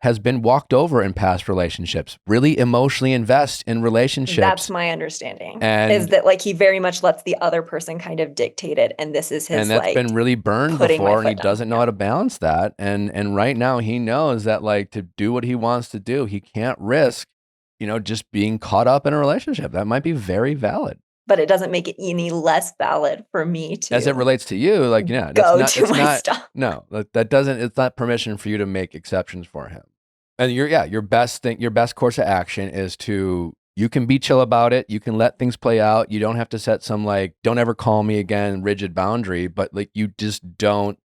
S1: has been walked over in past relationships, really emotionally invest in relationships.
S2: That's my understanding, is that like he very much lets the other person kind of dictate it. And this is his,
S1: and that's been really burned before, and he doesn't know how to balance that. And right now he knows that like to do what he wants to do, he can't risk, just being caught up in a relationship. That might be very valid.
S2: but it doesn't make it any less valid for me to
S1: as it relates to you. Like, yeah, that's
S2: go
S1: not,
S2: to
S1: it's
S2: my
S1: not,
S2: stuff.
S1: no, that doesn't, it's not permission for you to make exceptions for him. And your best course of action is you can be chill about it. You can let things play out. You don't have to set some like, don't ever call me again, rigid boundary, but like you just don't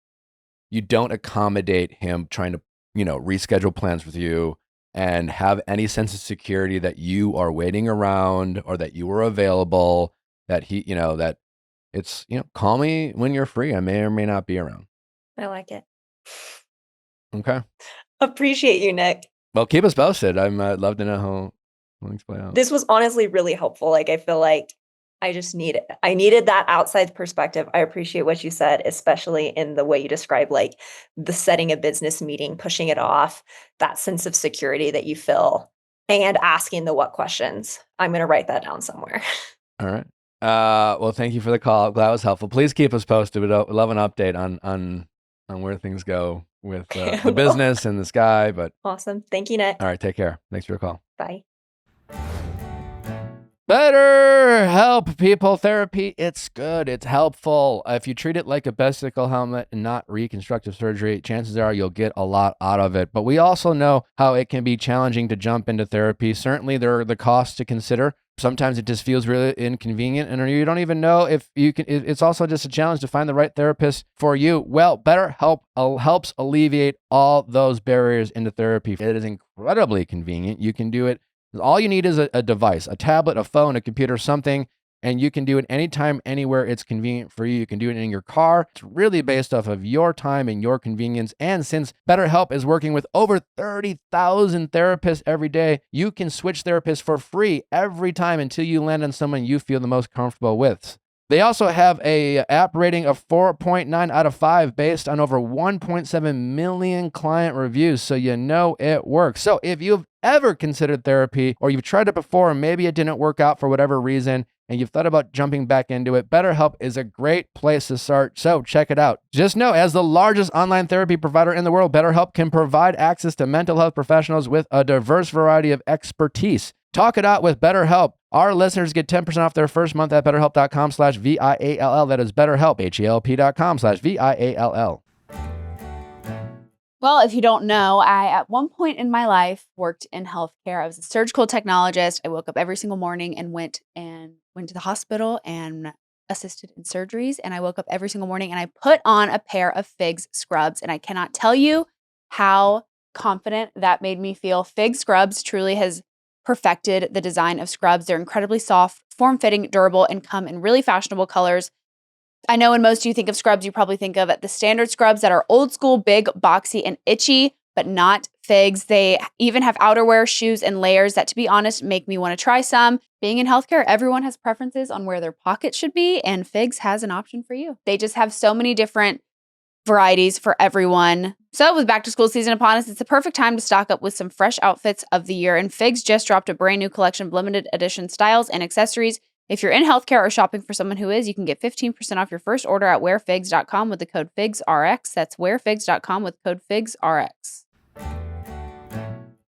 S1: accommodate him trying to, reschedule plans with you and have any sense of security that you are waiting around or that you are available, that he, that it's, call me when you're free. I may or may not be around.
S2: I like it.
S1: Okay.
S2: Appreciate you, Nick.
S1: Well, keep us posted. I'd love to know how things play out.
S2: This was honestly really helpful. Like, I feel like I needed that outside perspective. I appreciate what you said, especially in the way you describe like the setting a business meeting, pushing it off, that sense of security that you feel, and asking the what questions. I'm going to write that down somewhere.
S1: All right. Well, thank you for the call. Glad it was helpful. Please keep us posted. We'd love an update on where things go with the business and this guy. But
S2: awesome. Thank you, Nick.
S1: All right. Take care. Thanks for your call.
S2: Bye.
S1: BetterHelp, people. Therapy, it's good. It's helpful. If you treat it like a bicycle helmet and not reconstructive surgery, chances are you'll get a lot out of it. But we also know how it can be challenging to jump into therapy. Certainly, there are the costs to consider. Sometimes it just feels really inconvenient and you don't even know if you can. It's also just a challenge to find the right therapist for you. Well, BetterHelp helps alleviate all those barriers into therapy. It is incredibly convenient. You can do it. All you need is a device, a tablet, a phone, a computer, something, and you can do it anytime, anywhere it's convenient for you. You can do it in your car. It's really based off of your time and your convenience. And since BetterHelp is working with over 30,000 therapists every day, you can switch therapists for free every time until you land on someone you feel the most comfortable with. They also have a app rating of 4.9 out of 5 based on over 1.7 million client reviews, so you know it works. So if you've ever considered therapy or you've tried it before and maybe it didn't work out for whatever reason and you've thought about jumping back into it, BetterHelp is a great place to start, so check it out. Just know, as the largest online therapy provider in the world, BetterHelp can provide access to mental health professionals with a diverse variety of expertise. Talk it out with BetterHelp. Our listeners get 10% off their first month at BetterHelp.com/VIALL. That is BetterHelp, HELP.com/VIALL.
S3: Well, if you don't know, I, at one point in my life, worked in healthcare. I was a surgical technologist. I woke up every single morning and went to the hospital and assisted in surgeries. And I woke up every single morning and I put on a pair of Figs scrubs. And I cannot tell you how confident that made me feel. Fig scrubs truly has perfected the design of scrubs. They're incredibly soft, form-fitting, durable, and come in really fashionable colors. I know when most of you think of scrubs, you probably think of the standard scrubs that are old school, big, boxy, and itchy, but not Figs. They even have outerwear, shoes, and layers that, to be honest, make me want to try some. Being in healthcare, everyone has preferences on where their pocket should be, and Figs has an option for you. They just have so many different varieties for everyone. So with back to school season upon us, it's the perfect time to stock up with some fresh outfits of the year. And Figs just dropped a brand new collection of limited edition styles and accessories. If you're in healthcare or shopping for someone who is, you can get 15% off your first order at wearfigs.com with the code FIGSRX. That's wearfigs.com with code FIGSRX.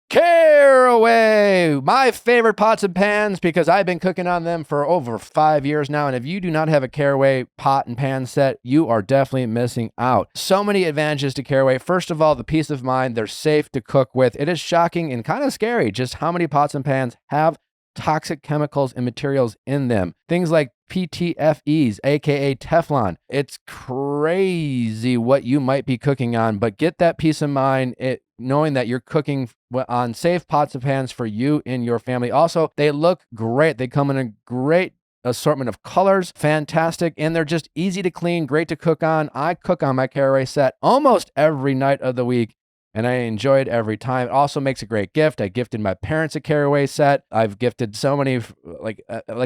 S1: Caraway, my favorite pots and pans, because I've been cooking on them for over 5 years now. And if you do not have a Caraway pot and pan set, you are definitely missing out. So many advantages to Caraway. First of all, the peace of mind. They're safe to cook with. It is shocking and kind of scary just how many pots and pans have toxic chemicals and materials in them. Things like PTFEs, aka Teflon. It's crazy what you might be cooking on, but get that peace of mind knowing that you're cooking on safe pots and pans for you and your family. Also, they look great. They come in a great assortment of colors, fantastic, and they're just easy to clean, great to cook on. I cook on my Caraway set almost every night of the week, and I enjoy it every time. It also makes a great gift. I gifted my parents a Caraway set. I've gifted so many, like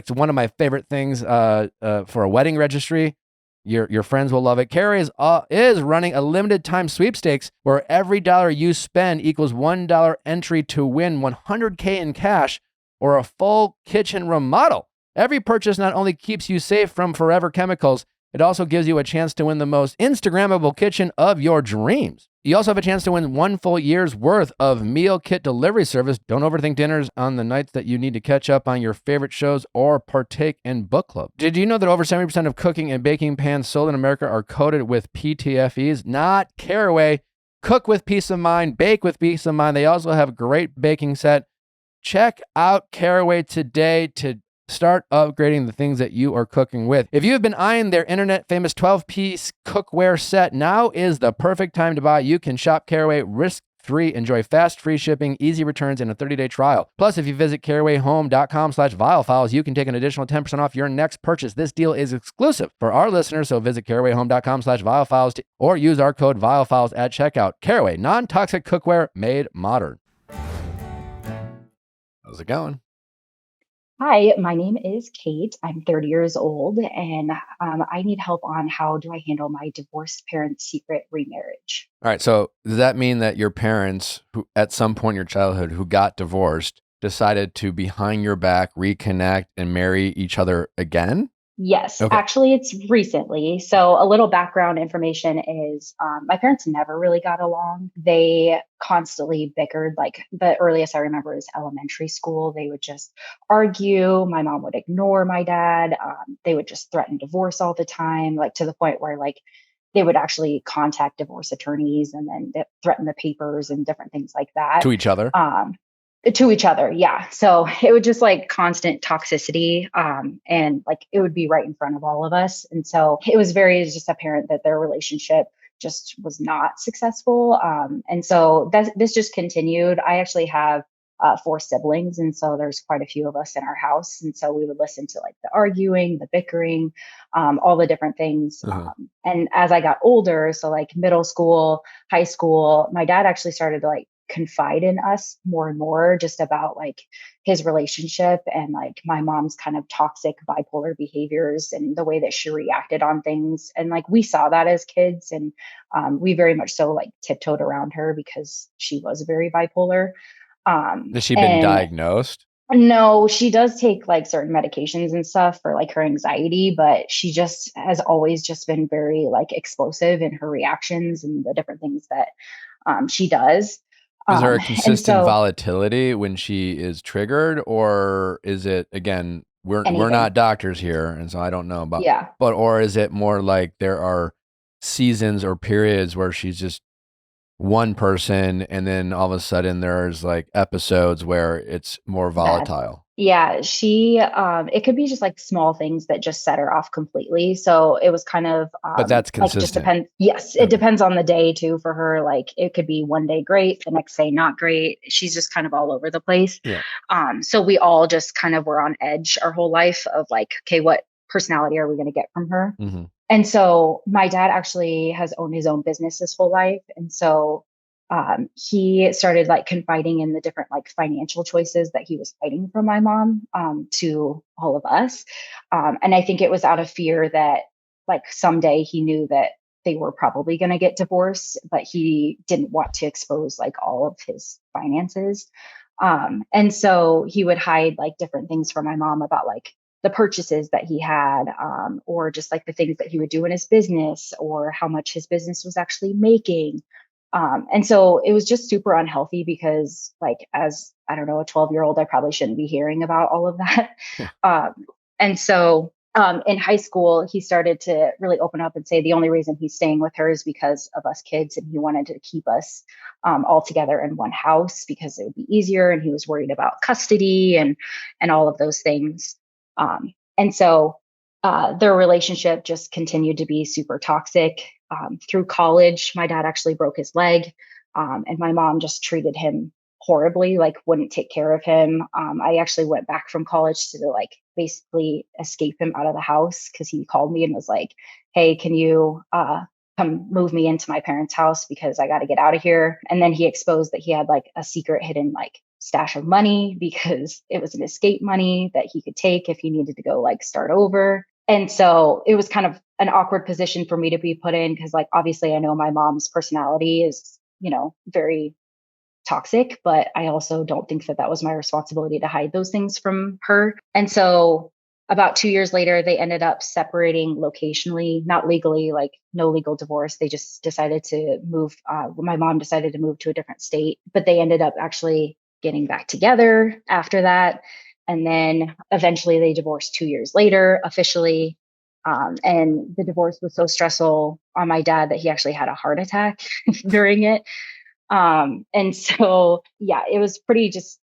S1: one of my favorite things for a wedding registry. Your friends will love it. Caraway is running a limited time sweepstakes where every dollar you spend equals $1 entry to win $100K in cash or a full kitchen remodel. Every purchase not only keeps you safe from forever chemicals, It also gives you a chance to win the most Instagrammable kitchen of your dreams. You also have a chance to win 1 full year's worth of meal kit delivery service. Don't overthink dinners on the nights that you need to catch up on your favorite shows or partake in book club. Did you know that over 70% of cooking and baking pans sold in America are coated with PTFEs? Not Caraway. Cook with peace of mind, bake with peace of mind. They also have a great baking set. Check out Caraway today to start upgrading the things that you are cooking with. If you have been eyeing their internet famous 12-piece cookware set, now is the perfect time to buy. You can shop Caraway risk-free, enjoy fast, free shipping, easy returns, and a 30-day trial. Plus, if you visit carawayhome.com/viallfiles, you can take an additional 10% off your next purchase. This deal is exclusive for our listeners, so visit carawayhome.com/viallfiles or use our code viallfiles at checkout. Caraway, non-toxic cookware made modern. How's it going?
S4: Hi, my name is Kate. I'm 30 years old, and I need help on how do I handle my divorced parents' secret remarriage.
S1: All right. So does that mean that your parents, who at some point in your childhood, who got divorced, decided to behind your back reconnect and marry each other again?
S4: Yes,
S1: Okay.
S4: actually, it's recently. So, a little background information is my parents never really got along. They constantly bickered. Like the earliest I remember is elementary school. They would just argue. My mom would ignore my dad. They would just threaten divorce all the time, like to the point where like they would actually contact divorce attorneys and then threaten the papers and different things like that.
S1: To each other?
S4: To each other, yeah. So it would just like constant toxicity, and like it would be right in front of all of us. And so it was very just apparent that their relationship just was not successful. And so this just continued. I actually have 4 siblings, and so there's quite a few of us in our house. And so we would listen to like the arguing, the bickering, all the different things. And as I got older, so like middle school, high school, my dad actually started to like confide in us more and more just about like his relationship and like my mom's kind of toxic bipolar behaviors and the way that she reacted on things. And like we saw that as kids, and we very much so like tiptoed around her because she was very bipolar.
S1: Has she been diagnosed?
S4: No, she does take like certain medications and stuff for like her anxiety, but she just has always just been very like explosive in her reactions and the different things that she does.
S1: Is there a consistent volatility when she is triggered, or is it, again, we're not doctors here, and so I don't know about, or is it more like there are seasons or periods where she's just one person and then all of a sudden there's like episodes where it's more volatile?
S4: Yeah, she it could be just like small things that just set her off completely. So it was kind of
S1: but that's consistent.
S4: Like just depends. Yes, it depends on the day too for her. Like it could be one day great, the next day not great. She's just kind of all over the place.
S1: Yeah.
S4: So we all just kind of were on edge our whole life of like, okay, what personality are we going to get from her?
S1: Mm-hmm.
S4: And so my dad actually has owned his own business his whole life. And so he started like confiding in the different like financial choices that he was fighting from my mom to all of us. And I think it was out of fear that like someday he knew that they were probably going to get divorced, but he didn't want to expose like all of his finances. And so he would hide like different things from my mom about like the purchases that he had, or just like the things that he would do in his business or how much his business was actually making. And so it was just super unhealthy because like, as I don't know, a 12-year-old, I probably shouldn't be hearing about all of that. And so in high school, he started to really open up and say the only reason he's staying with her is because of us kids. And he wanted to keep us all together in one house because it would be easier. And he was worried about custody and all of those things. And so their relationship just continued to be super toxic. Through college, my dad actually broke his leg, and my mom just treated him horribly, like wouldn't take care of him. I actually went back from college to like basically escape him out of the house because he called me and was like, hey, can you come move me into my parents' house because I got to get out of here. And then he exposed that he had like a secret hidden like stash of money because it was an escape money that he could take if he needed to go like start over. And so it was kind of an awkward position for me to be put in because like obviously I know my mom's personality is, you know, very toxic, but I also don't think that that was my responsibility to hide those things from her. And so About 2 years later, they ended up separating locationally, not legally, like no legal divorce. They just decided to move. My mom decided to move to a different state, but they ended up actually getting back together after that. And then eventually they divorced 2 years later, officially. And the divorce was so stressful on my dad that he actually had a heart attack during it. And so, yeah, it was pretty just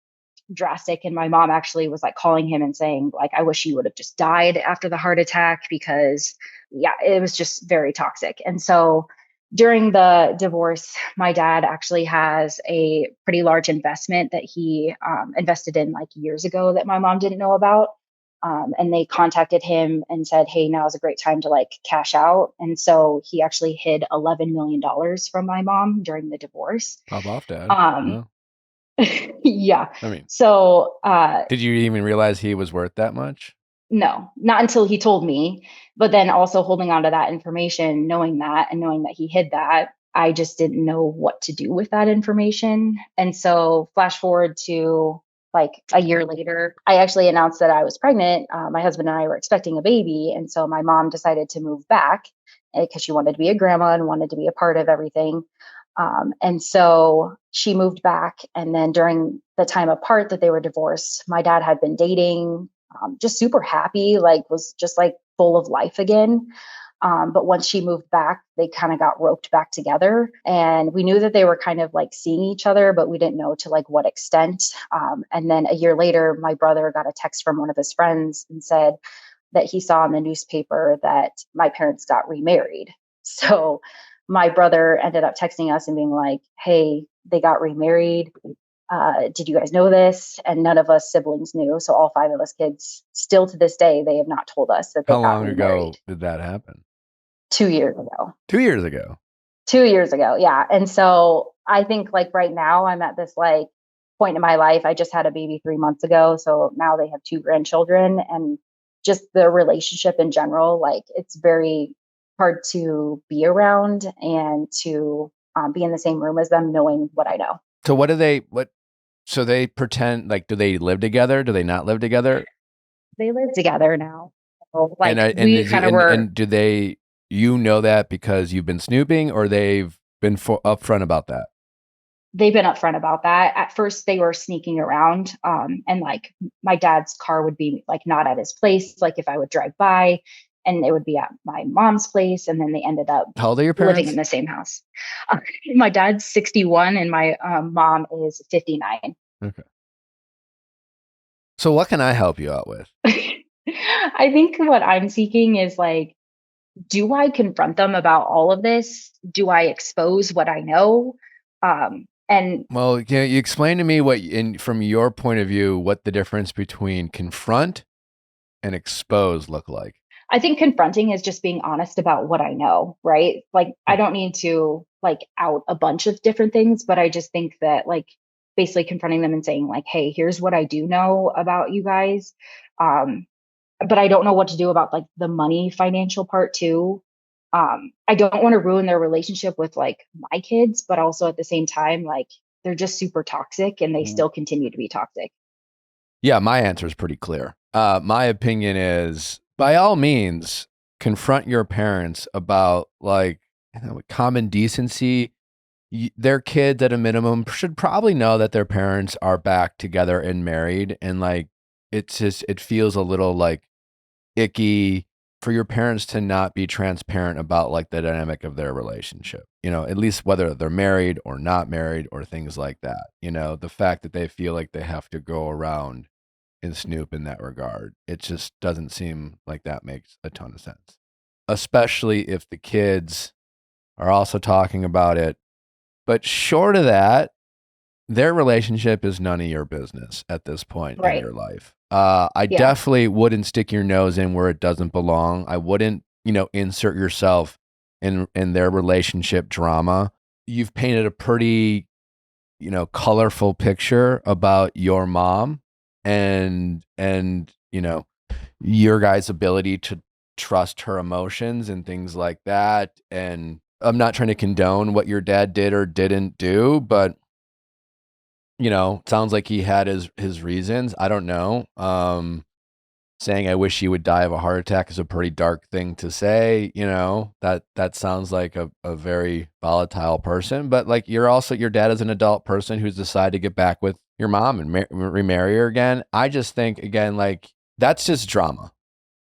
S4: drastic. And my mom actually was like calling him and saying, like, I wish he would have just died after the heart attack because, yeah, it was just very toxic. And so during the divorce, my dad actually has a pretty large investment that he invested in like years ago that my mom didn't know about. And they contacted him and said, hey, now is a great time to like cash out. And so he actually hid $11 million from my mom during the divorce.
S1: Pop off, Dad.
S4: Um,
S1: Well,
S4: yeah.
S1: I mean,
S4: So
S1: did you even realize he was worth that much?
S4: no, not until he told me. But then also holding on to that information, knowing that and knowing that he hid that, I just didn't know what to do with that information. And so flash forward to like a year later, I actually announced that I was pregnant. My husband and I were expecting a baby. And so my mom decided to move back because she wanted to be a grandma and wanted to be a part of everything. And so she moved back. And then during the time apart that they were divorced, my dad had been dating, just super happy, like was just like full of life again. But once she moved back, they kind of got roped back together. And we knew that they were kind of like seeing each other, but we didn't know to like what extent. And then a year later, my brother got a text from one of his friends and said that he saw in the newspaper that my parents got remarried. So my brother ended up texting us and being like, hey, they got remarried. Did you guys know this? And none of us siblings knew. So all 5 of us kids, still to this day, they have not told us that they
S1: How
S4: got
S1: long
S4: remarried.
S1: ago did that happen?
S4: 2 years ago.
S1: 2 years ago.
S4: 2 years ago, yeah. And so I think like right now I'm at this like point in my life. I just had a baby 3 months ago. So now they have 2 grandchildren, and just the relationship in general, like it's very hard to be around and to be in the same room as them knowing what I know.
S1: So so they pretend, like, do they live together? Do they not live together?
S4: They live together now. So, like
S1: And
S4: we kind of were.
S1: and do they, you know that because you've been snooping, or they've been upfront about that?
S4: They've been upfront about that. At first, they were sneaking around, and like my dad's car would be like not at his place. Like if I would drive by, and it would be at my mom's place, and then they ended up
S1: How old are your
S4: living
S1: parents?
S4: in the same house. My dad's 61, and my mom is 59.
S1: Okay. So what can I help you out with?
S4: I think what I'm seeking is like, do I confront them about all of this? Do I expose what I know? And
S1: Well, can you explain to me from your point of view, what the difference between confront and expose look like?
S4: I think confronting is just being honest about what I know, right? Like I don't need to like out a bunch of different things, but I just think that like basically confronting them and saying like, hey, here's what I do know about you guys. But I don't know what to do about like the money financial part too. I don't want to ruin their relationship with like my kids, but also at the same time, like they're just super toxic and they still continue to be toxic.
S1: Yeah, my answer is pretty clear. My opinion is, by all means, confront your parents about like common decency. Their kids, at a minimum, should probably know that their parents are back together and married, and like it feels a little like icky for your parents to not be transparent about like the dynamic of their relationship, at least whether they're married or not married or things like that. The fact that they feel like they have to go around and snoop in that regard, it just doesn't seem like that makes a ton of sense, especially if the kids are also talking about it. But short of that, their relationship is none of your business at this point in
S4: Right.
S1: your life. I
S4: Yeah.
S1: definitely wouldn't stick your nose in where it doesn't belong. I wouldn't, insert yourself in their relationship drama. You've painted a pretty, colorful picture about your mom and your guys' ability to trust her emotions and things like that. And I'm not trying to condone what your dad did or didn't do, but sounds like he had his reasons. I don't know. saying I wish you would die of a heart attack is a pretty dark thing to say, that sounds like a very volatile person. But like your dad is an adult person who's decided to get back with your mom and remarry her again. I just think, again, like that's just drama.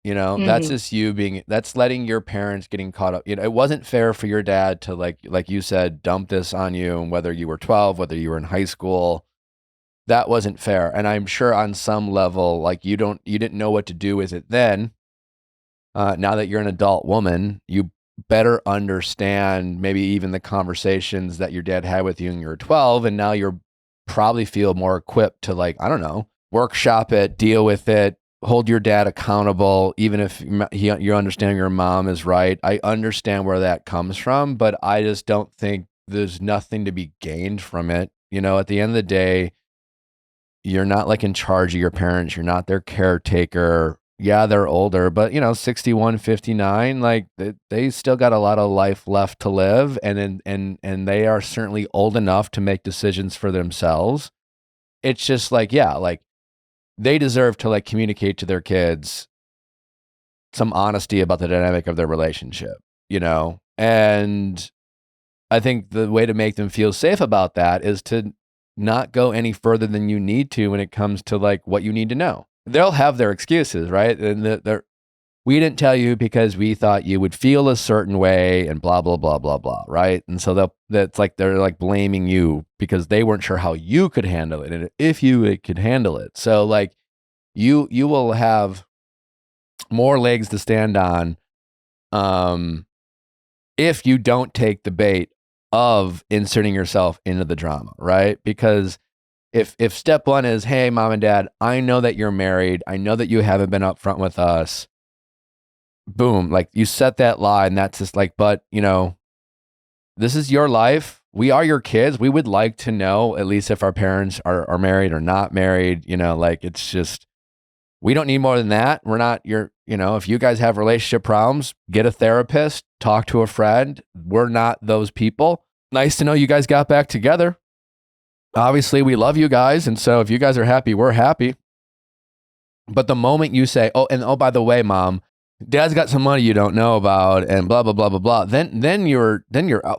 S1: That's just that's letting your parents getting caught up. It wasn't fair for your dad to like you said, dump this on you, and whether you were 12, whether you were in high school, that wasn't fair. And I'm sure on some level, like you didn't know what to do with it then. Now that you're an adult woman, you better understand maybe even the conversations that your dad had with you when you were 12. And now you're probably feel more equipped to, like, I don't know, workshop it, deal with it, hold your dad accountable, even if you understand your mom is right. I understand where that comes from, but I just don't think there's nothing to be gained from it. At the end of the day, you're not like in charge of your parents. You're not their caretaker. Yeah, they're older, but 61, 59, like they still got a lot of life left to live. And they are certainly old enough to make decisions for themselves. It's just like, yeah, like they deserve to like communicate to their kids some honesty about the dynamic of their relationship, and I think the way to make them feel safe about that is to not go any further than you need to when it comes to like what you need to know. They'll have their excuses, right? And we didn't tell you because we thought you would feel a certain way and blah, blah, blah, blah, blah, right? And so that's like they're like blaming you because they weren't sure how you could handle it and if you could handle it. So like you will have more legs to stand on if you don't take the bait of inserting yourself into the drama, right? Because if step one is, hey, mom and dad, I know that you're married. I know that you haven't been upfront with us. Boom. Like you set that line. That's just like, but this is your life. We are your kids. We would like to know at least if our parents are married or not married, like it's just, we don't need more than that. We're not if you guys have relationship problems, get a therapist, talk to a friend. We're not those people. Nice to know you guys got back together. Obviously, we love you guys. And so if you guys are happy, we're happy. But the moment you say, oh, by the way, mom, dad's got some money you don't know about and blah, blah, blah, blah, blah. Then you're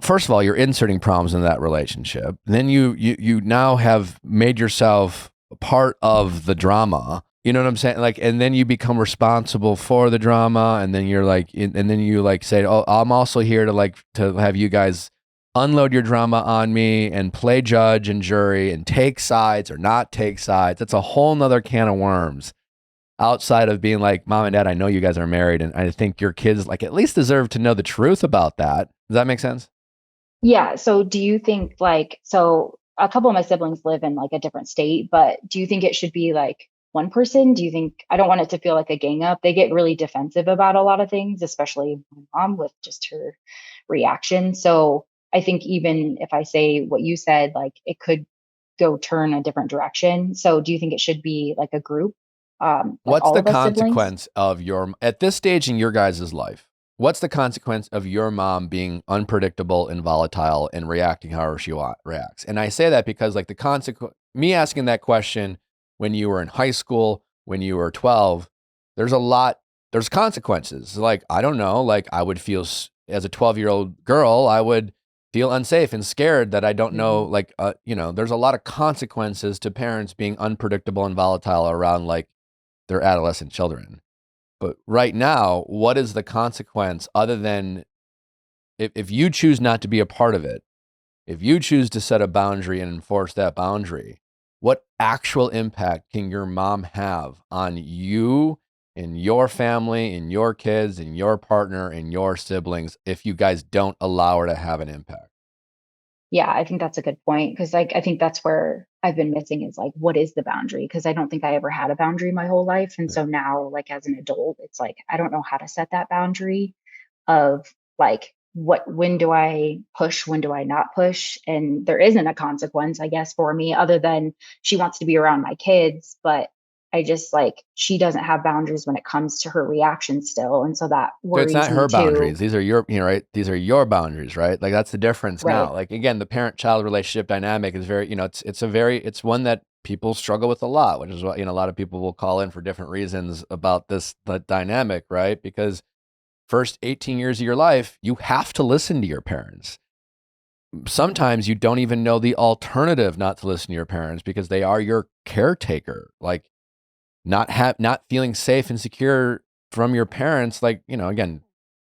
S1: first of all, you're inserting problems in that relationship. Then you now have made yourself a part of the drama. You know what I'm saying? Like, and then you become responsible for the drama. And then you're like, and then you like say, oh, I'm also here to have you guys unload your drama on me and play judge and jury and take sides or not take sides. That's a whole nother can of worms outside of being like, mom and dad, I know you guys are married. And I think your kids like at least deserve to know the truth about that. Does that make sense?
S4: Yeah. So do you think so a couple of my siblings live in like a different state, but do you think it should be like one person? Do you think, I don't want it to feel like a gang up. They get really defensive about a lot of things, especially my mom with just her reaction. So I think even if I say what you said, like it could go turn a different direction. So do you think it should be like a group?
S1: What's the consequence of at this stage in your guys' life? What's the consequence of your mom being unpredictable and volatile and reacting however she reacts? And I say that because like me asking that question when you were in high school, when you were 12, there's consequences. Like, I don't know, like I would feel as a 12-year-old girl, I would feel unsafe and scared that I don't know, like, there's a lot of consequences to parents being unpredictable and volatile around like their adolescent children. But right now, what is the consequence other than if you choose not to be a part of it, if you choose to set a boundary and enforce that boundary, what actual impact can your mom have on you and your family and your kids and your partner and your siblings if you guys don't allow her to have an impact?
S4: Yeah, I think that's a good point because like I think that's where I've been missing is like what is the boundary? Because I don't think I ever had a boundary my whole life. And so now like as an adult, it's like I don't know how to set that boundary of like when do I push, when do I not push? And there isn't a consequence, I guess, for me other than she wants to be around my kids, but I just like she doesn't have boundaries when it comes to her reaction still. And so that worries me. It's not her
S1: boundaries. These are your, right? These are your boundaries, right? Like that's the difference now. Like again, the parent-child relationship dynamic is very, it's one that people struggle with a lot, which is what, a lot of people will call in for different reasons about the dynamic, right? Because first 18 years of your life, you have to listen to your parents. Sometimes you don't even know the alternative not to listen to your parents because they are your caretaker. Like not feeling safe and secure from your parents, like, again,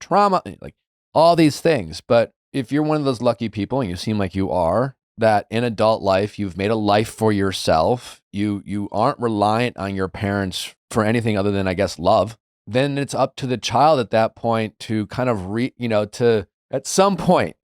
S1: trauma, like all these things. But if you're one of those lucky people, and you seem like you are, that in adult life, you've made a life for yourself, you aren't reliant on your parents for anything other than, I guess, love, then it's up to the child at that point to kind of to at some point,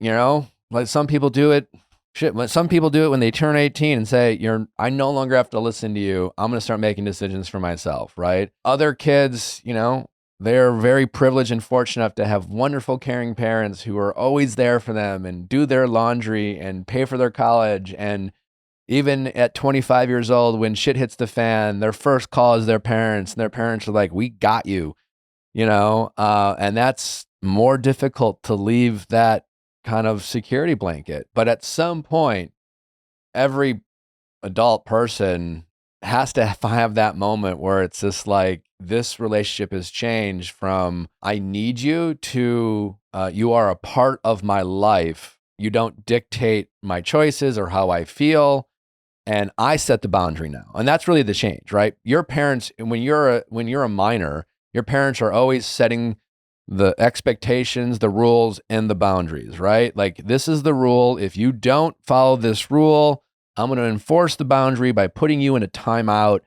S1: like some people do it. Some people do it when they turn 18 and say, I no longer have to listen to you. I'm going to start making decisions for myself, right? Other kids, they're very privileged and fortunate enough to have wonderful, caring parents who are always there for them and do their laundry and pay for their college. And even at 25 years old, when shit hits the fan, their first call is their parents, and their parents are like, we got you, and that's more difficult to leave that kind of security blanket. But at some point, every adult person has to have that moment where it's just like, this relationship has changed from I need you to you are a part of my life. You don't dictate my choices or how I feel. And I set the boundary now. And that's really the change, right? Your parents, when you're a minor, your parents are always setting the expectations, the rules, and the boundaries, right? Like, this is the rule. If you don't follow this rule, I'm going to enforce the boundary by putting you in a timeout,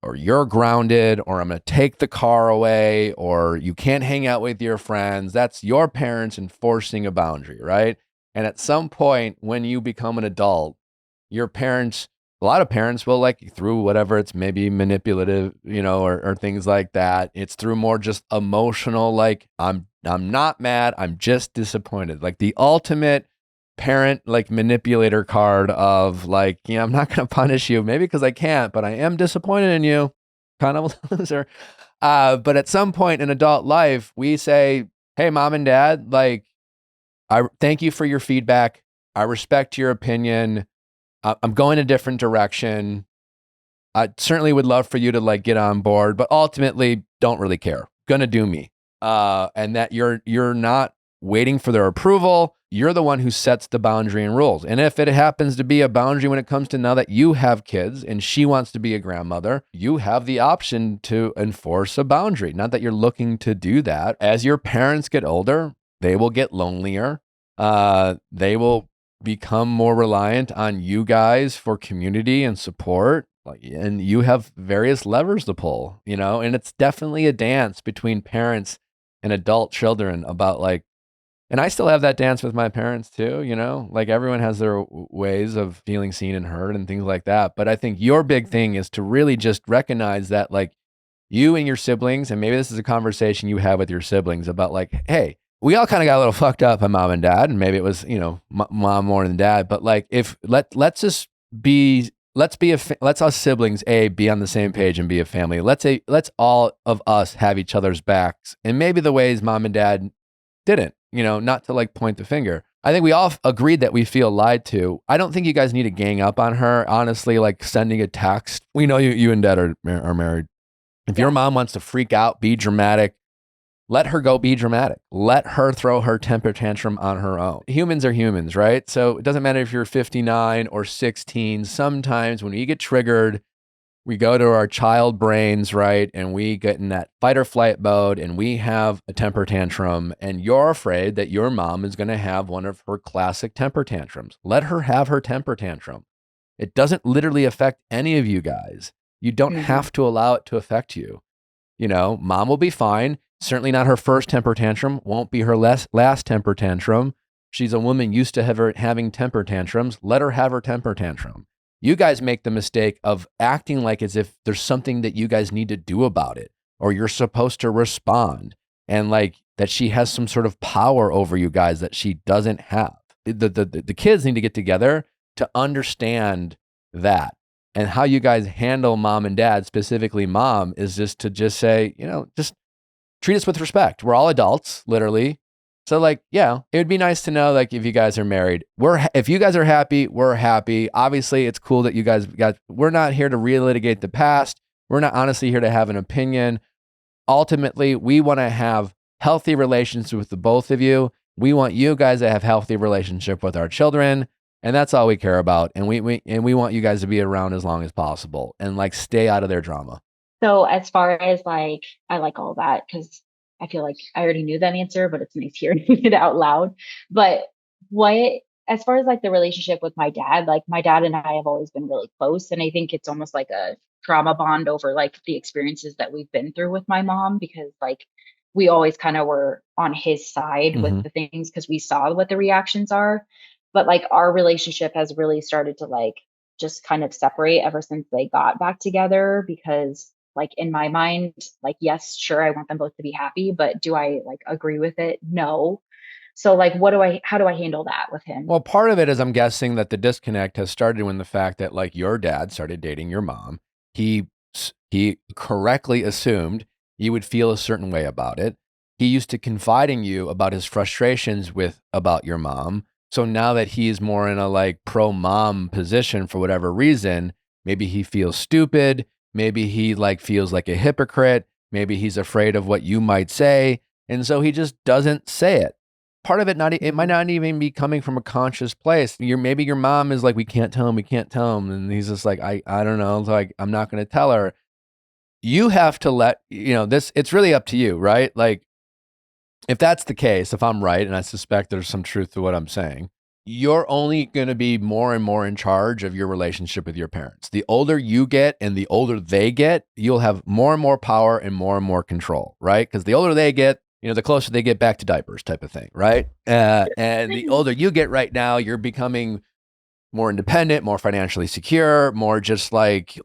S1: or you're grounded, or I'm going to take the car away, or you can't hang out with your friends. That's your parents enforcing a boundary, right? And at some point when you become an adult, your parents, a lot of parents will, like, through whatever, it's maybe manipulative, or things like that. It's through more just emotional, like, I'm not mad, I'm just disappointed. Like the ultimate parent, like, manipulator card of, like, I'm not going to punish you, maybe because I can't, but I am disappointed in you, kind of a loser. But at some point in adult life, we say, hey, mom and dad, like, I thank you for your feedback. I respect your opinion. I'm going a different direction. I certainly would love for you to, like, get on board, but ultimately don't really care. Gonna do me. And that you're not waiting for their approval. You're the one who sets the boundary and rules. And if it happens to be a boundary when it comes to now that you have kids and she wants to be a grandmother, you have the option to enforce a boundary. Not that you're looking to do that. As your parents get older, they will get lonelier. They will become more reliant on you guys for community and support. And you have various levers to pull, and it's definitely a dance between parents and adult children about, like, and I still have that dance with my parents too, like everyone has their ways of feeling seen and heard and things like that. But I think your big thing is to really just recognize that, like, you and your siblings, and maybe this is a conversation you have with your siblings about, like, hey, we all kind of got a little fucked up by mom and dad, and maybe it was, mom more than dad, but, like, if let's us siblings be on the same page and be a family. Let's all of us have each other's backs, and maybe the ways mom and dad didn't, not to, like, point the finger. I think we all agreed that we feel lied to. I don't think you guys need to gang up on her. Honestly, like, sending a text. We know you and dad are married. If your mom wants to freak out, be dramatic, let her go be dramatic. Let her throw her temper tantrum on her own. Humans are humans, right? So it doesn't matter if you're 59 or 16. Sometimes when we get triggered, we go to our child brains, right? And we get in that fight or flight mode and we have a temper tantrum, and you're afraid that your mom is going to have one of her classic temper tantrums. Let her have her temper tantrum. It doesn't literally affect any of you guys. You don't have to allow it to affect you. Mom will be fine. Certainly not her first temper tantrum, won't be her last temper tantrum. She's a woman used to having temper tantrums. Let her have her temper tantrum. You guys make the mistake of acting like as if there's something that you guys need to do about it, or you're supposed to respond, and, like, that she has some sort of power over you guys that she doesn't have. The kids need to get together to understand that. And how you guys handle mom and dad, specifically mom, is just to say, just treat us with respect. We're all adults, literally. So like, yeah, it would be nice to know like if you guys are married. If you guys are happy, we're happy. Obviously, it's cool that you guys we're not here to relitigate the past. We're not honestly here to have an opinion. Ultimately, we want to have healthy relations with the both of you. We want you guys to have healthy relationship with our children, and that's all we care about. And we want you guys to be around as long as possible and like stay out of their drama.
S4: So as far as like, I like all that because I feel like I already knew that answer, but it's nice hearing it out loud. But what, as far as like the relationship with my dad, like my dad and I have always been really close. And I think it's almost like a trauma bond over like the experiences that we've been through with my mom, because like we always kind of were on his side
S1: Mhm.
S4: with the things because we saw what the reactions are. But like our relationship has really started to like just kind of separate ever since they got back together, because like in my mind, like, yes, sure, I want them both to be happy, but do I like agree with it? No. So like, how do I handle that with him?
S1: Well, part of it is I'm guessing that the disconnect has started when the fact that like your dad started dating your mom. He correctly assumed you would feel a certain way about it. He used to confide in you about his frustrations about your mom. So now that he's more in a like pro mom position for whatever reason, maybe he feels stupid. Maybe he like feels like a hypocrite. Maybe he's afraid of what you might say. And so he just doesn't say it. Part of it it might not even be coming from a conscious place. Maybe your mom is like, we can't tell him, and he's just like, I don't know, like I'm not going to tell her. You have to it's really up to you, right? Like if that's the case, if I'm right, and I suspect there's some truth to what I'm saying, you're only going to be more and more in charge of your relationship with your parents. The older you get and the older they get, you'll have more and more power and more control, right? Because the older they get, the closer they get back to diapers type of thing, right? And the older you get right now, you're becoming more independent, more financially secure, more just like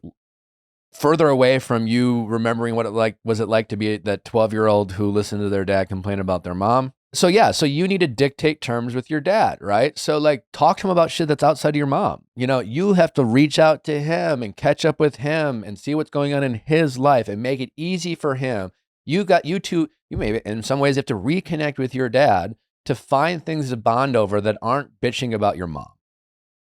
S1: further away from you remembering what it was to be that 12-year-old who listened to their dad complain about their mom. So yeah, so you need to dictate terms with your dad, right? So like talk to him about shit that's outside of your mom. You have to reach out to him and catch up with him and see what's going on in his life and make it easy for him. You maybe in some ways have to reconnect with your dad to find things to bond over that aren't bitching about your mom.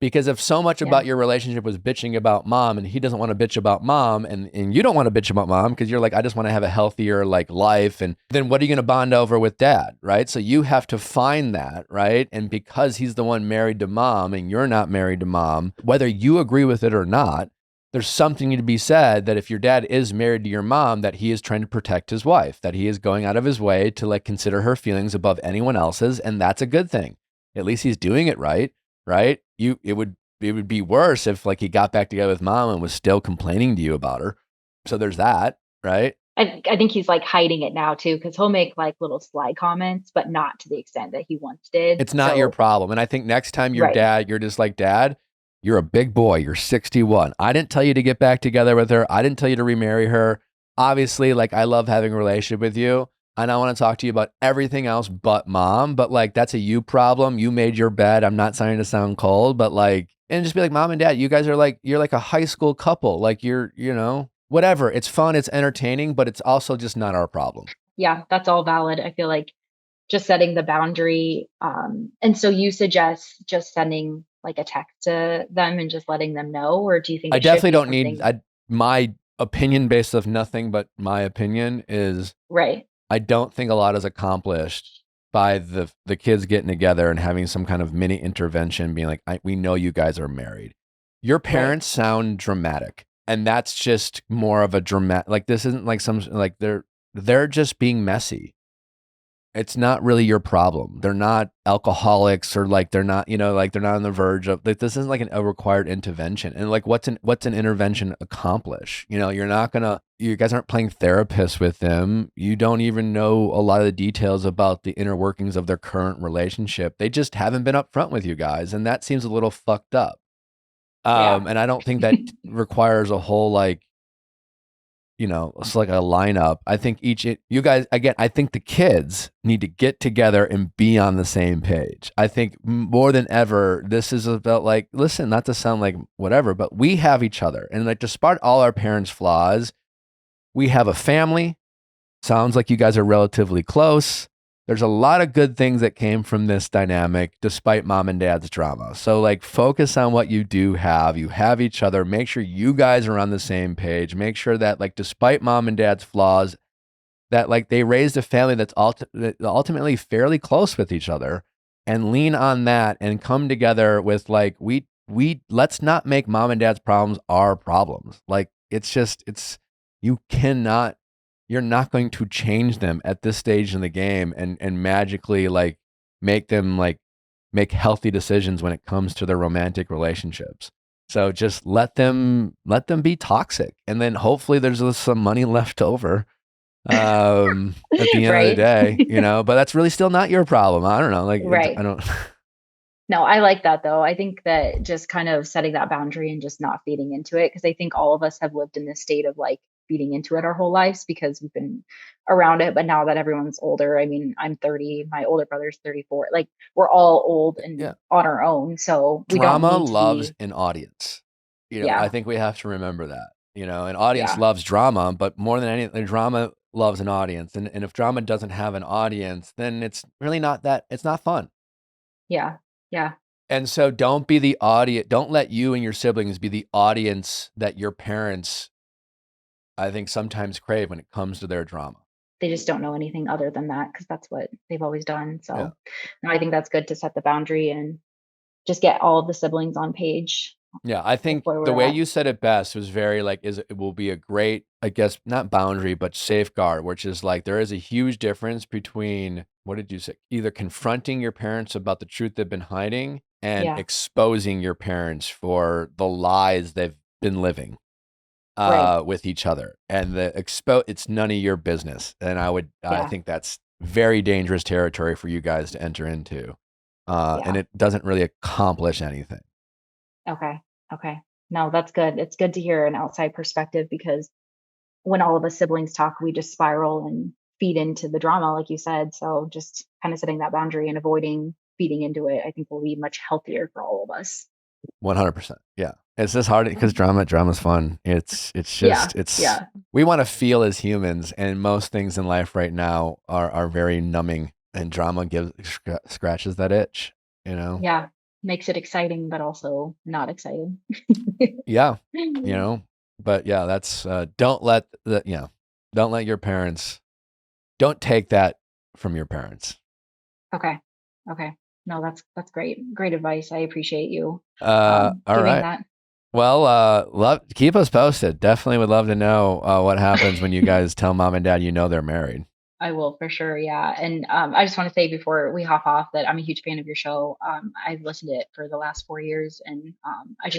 S1: Because if so much about your relationship was bitching about mom and he doesn't want to bitch about mom and you don't want to bitch about mom because you're like, I just want to have a healthier like life. And then what are you going to bond over with dad? Right. So you have to find that. Right. And because he's the one married to mom and you're not married to mom, whether you agree with it or not, there's something to be said that if your dad is married to your mom, that he is trying to protect his wife, that he is going out of his way to like consider her feelings above anyone else's. And that's a good thing. At least he's doing it right. Right. It would be worse if like he got back together with mom and was still complaining to you about her. So there's that, right?
S4: I think he's like hiding it now too, because he'll make like little sly comments, but not to the extent that he once did.
S1: It's not your problem. And I think next time your dad, you're just like, Dad, you're a big boy. You're 61. I didn't tell you to get back together with her. I didn't tell you to remarry her. Obviously, like I love having a relationship with you. And I want to talk to you about everything else but mom. But like, that's a you problem. You made your bed. I'm not trying to sound cold, but like, and just be like, Mom and Dad, you guys are like, you're like a high school couple. Like whatever. It's fun. It's entertaining, but it's also just not our problem.
S4: Yeah, that's all valid. I feel like just setting the boundary. And so you suggest just sending like a text to them and just letting them know, or do you think
S1: I definitely don't need my opinion based of nothing but my opinion is
S4: right.
S1: I don't think a lot is accomplished by the kids getting together and having some kind of mini intervention being like, we know you guys are married. Your parents sound dramatic, and that's just more of a dramatic, like this isn't like some, like they're just being messy. It's not really your problem. They're not alcoholics or like they're not, like they're not on the verge of like, this isn't like a required intervention. And like, what's an intervention accomplish? You guys aren't playing therapist with them. You don't even know a lot of the details about the inner workings of their current relationship. They just haven't been upfront with you guys. And that seems a little fucked up. And I don't think that requires a whole like, it's like a lineup. I think you guys, again, I think the kids need to get together and be on the same page. I think more than ever, this is about like, listen, not to sound like whatever, but we have each other. And like, despite all our parents' flaws, we have a family. Sounds like you guys are relatively close. there's a lot of good things that came from this dynamic despite mom and dad's drama. So like focus on what you do have. You have each other. Make sure you guys are on the same page. Make sure that like despite mom and dad's flaws, that like they raised a family that's ultimately fairly close with each other, and lean on that and come together with like we let's not make mom and dad's problems our problems. Like you cannot, you're not going to change them at this stage in the game and magically like make them like make healthy decisions when it comes to their romantic relationships. So just let them be toxic, and then hopefully there's some money left over at the end of the day, you know, but that's really still not your problem. I don't know. Like,
S4: Right.
S1: I don't.
S4: No, I like that though. I think that just kind of setting that boundary and just not feeding into it, because I think all of us have lived in this state of like feeding into it our whole lives because we've been around it. But now that everyone's older, I mean, I'm 30, my older brother's 34. Like we're all old and
S1: Yeah.
S4: on our own, so we
S1: Drama
S4: don't need to
S1: loves
S4: be.
S1: an audience. You know,
S4: Yeah.
S1: I think we have to remember that. You know, an audience
S4: Yeah.
S1: loves drama, but more than anything, drama loves an audience. And if drama doesn't have an audience, then it's really not that. It's not fun.
S4: Yeah. Yeah.
S1: And so don't be the audience. Don't let you and your siblings be the audience that your parents, I think, sometimes crave when it comes to their drama.
S4: They just don't know anything other than that because that's what they've always done. So
S1: Yeah.
S4: no, I think that's good to set the boundary and just get all of the siblings on page.
S1: Yeah, I think
S4: where
S1: the
S4: we're
S1: way
S4: at.
S1: you said it best was very like, it will be a great, I guess, not boundary, but safeguard, which is like there is a huge difference between, what did you say? Either confronting your parents about the truth they've been hiding and
S4: Yeah.
S1: exposing your parents for the lies they've been living
S4: Right.
S1: with each other. And it's none of your business. And I
S4: Yeah.
S1: think that's very dangerous territory for you guys to enter into. And
S4: Yeah.
S1: it doesn't really accomplish anything.
S4: Okay. Okay. No, that's good. It's good to hear an outside perspective because when all of us siblings talk, we just spiral and feed into the drama, like you said. So just kind of setting that boundary and avoiding feeding into it, I think will be much healthier for all of us.
S1: 100%. Yeah. It's just hard because drama's fun. It's
S4: Yeah.
S1: just,
S4: Yeah.
S1: we want to feel as humans, and most things in life right now are very numbing, and drama scratches that itch, you know?
S4: Yeah. Makes it exciting, but also not exciting.
S1: Yeah. You know, but yeah, that's, don't let your parents, don't take that from your parents.
S4: Okay. Okay. No, that's great. Great advice. I appreciate you
S1: All
S4: giving
S1: right.
S4: that.
S1: Well, keep us posted. Definitely would love to know what happens when you guys tell mom and dad they're married.
S4: I will for sure. Yeah. And I just want to say before we hop off that I'm a huge fan of your show. I've listened to it for the last 4 years, and I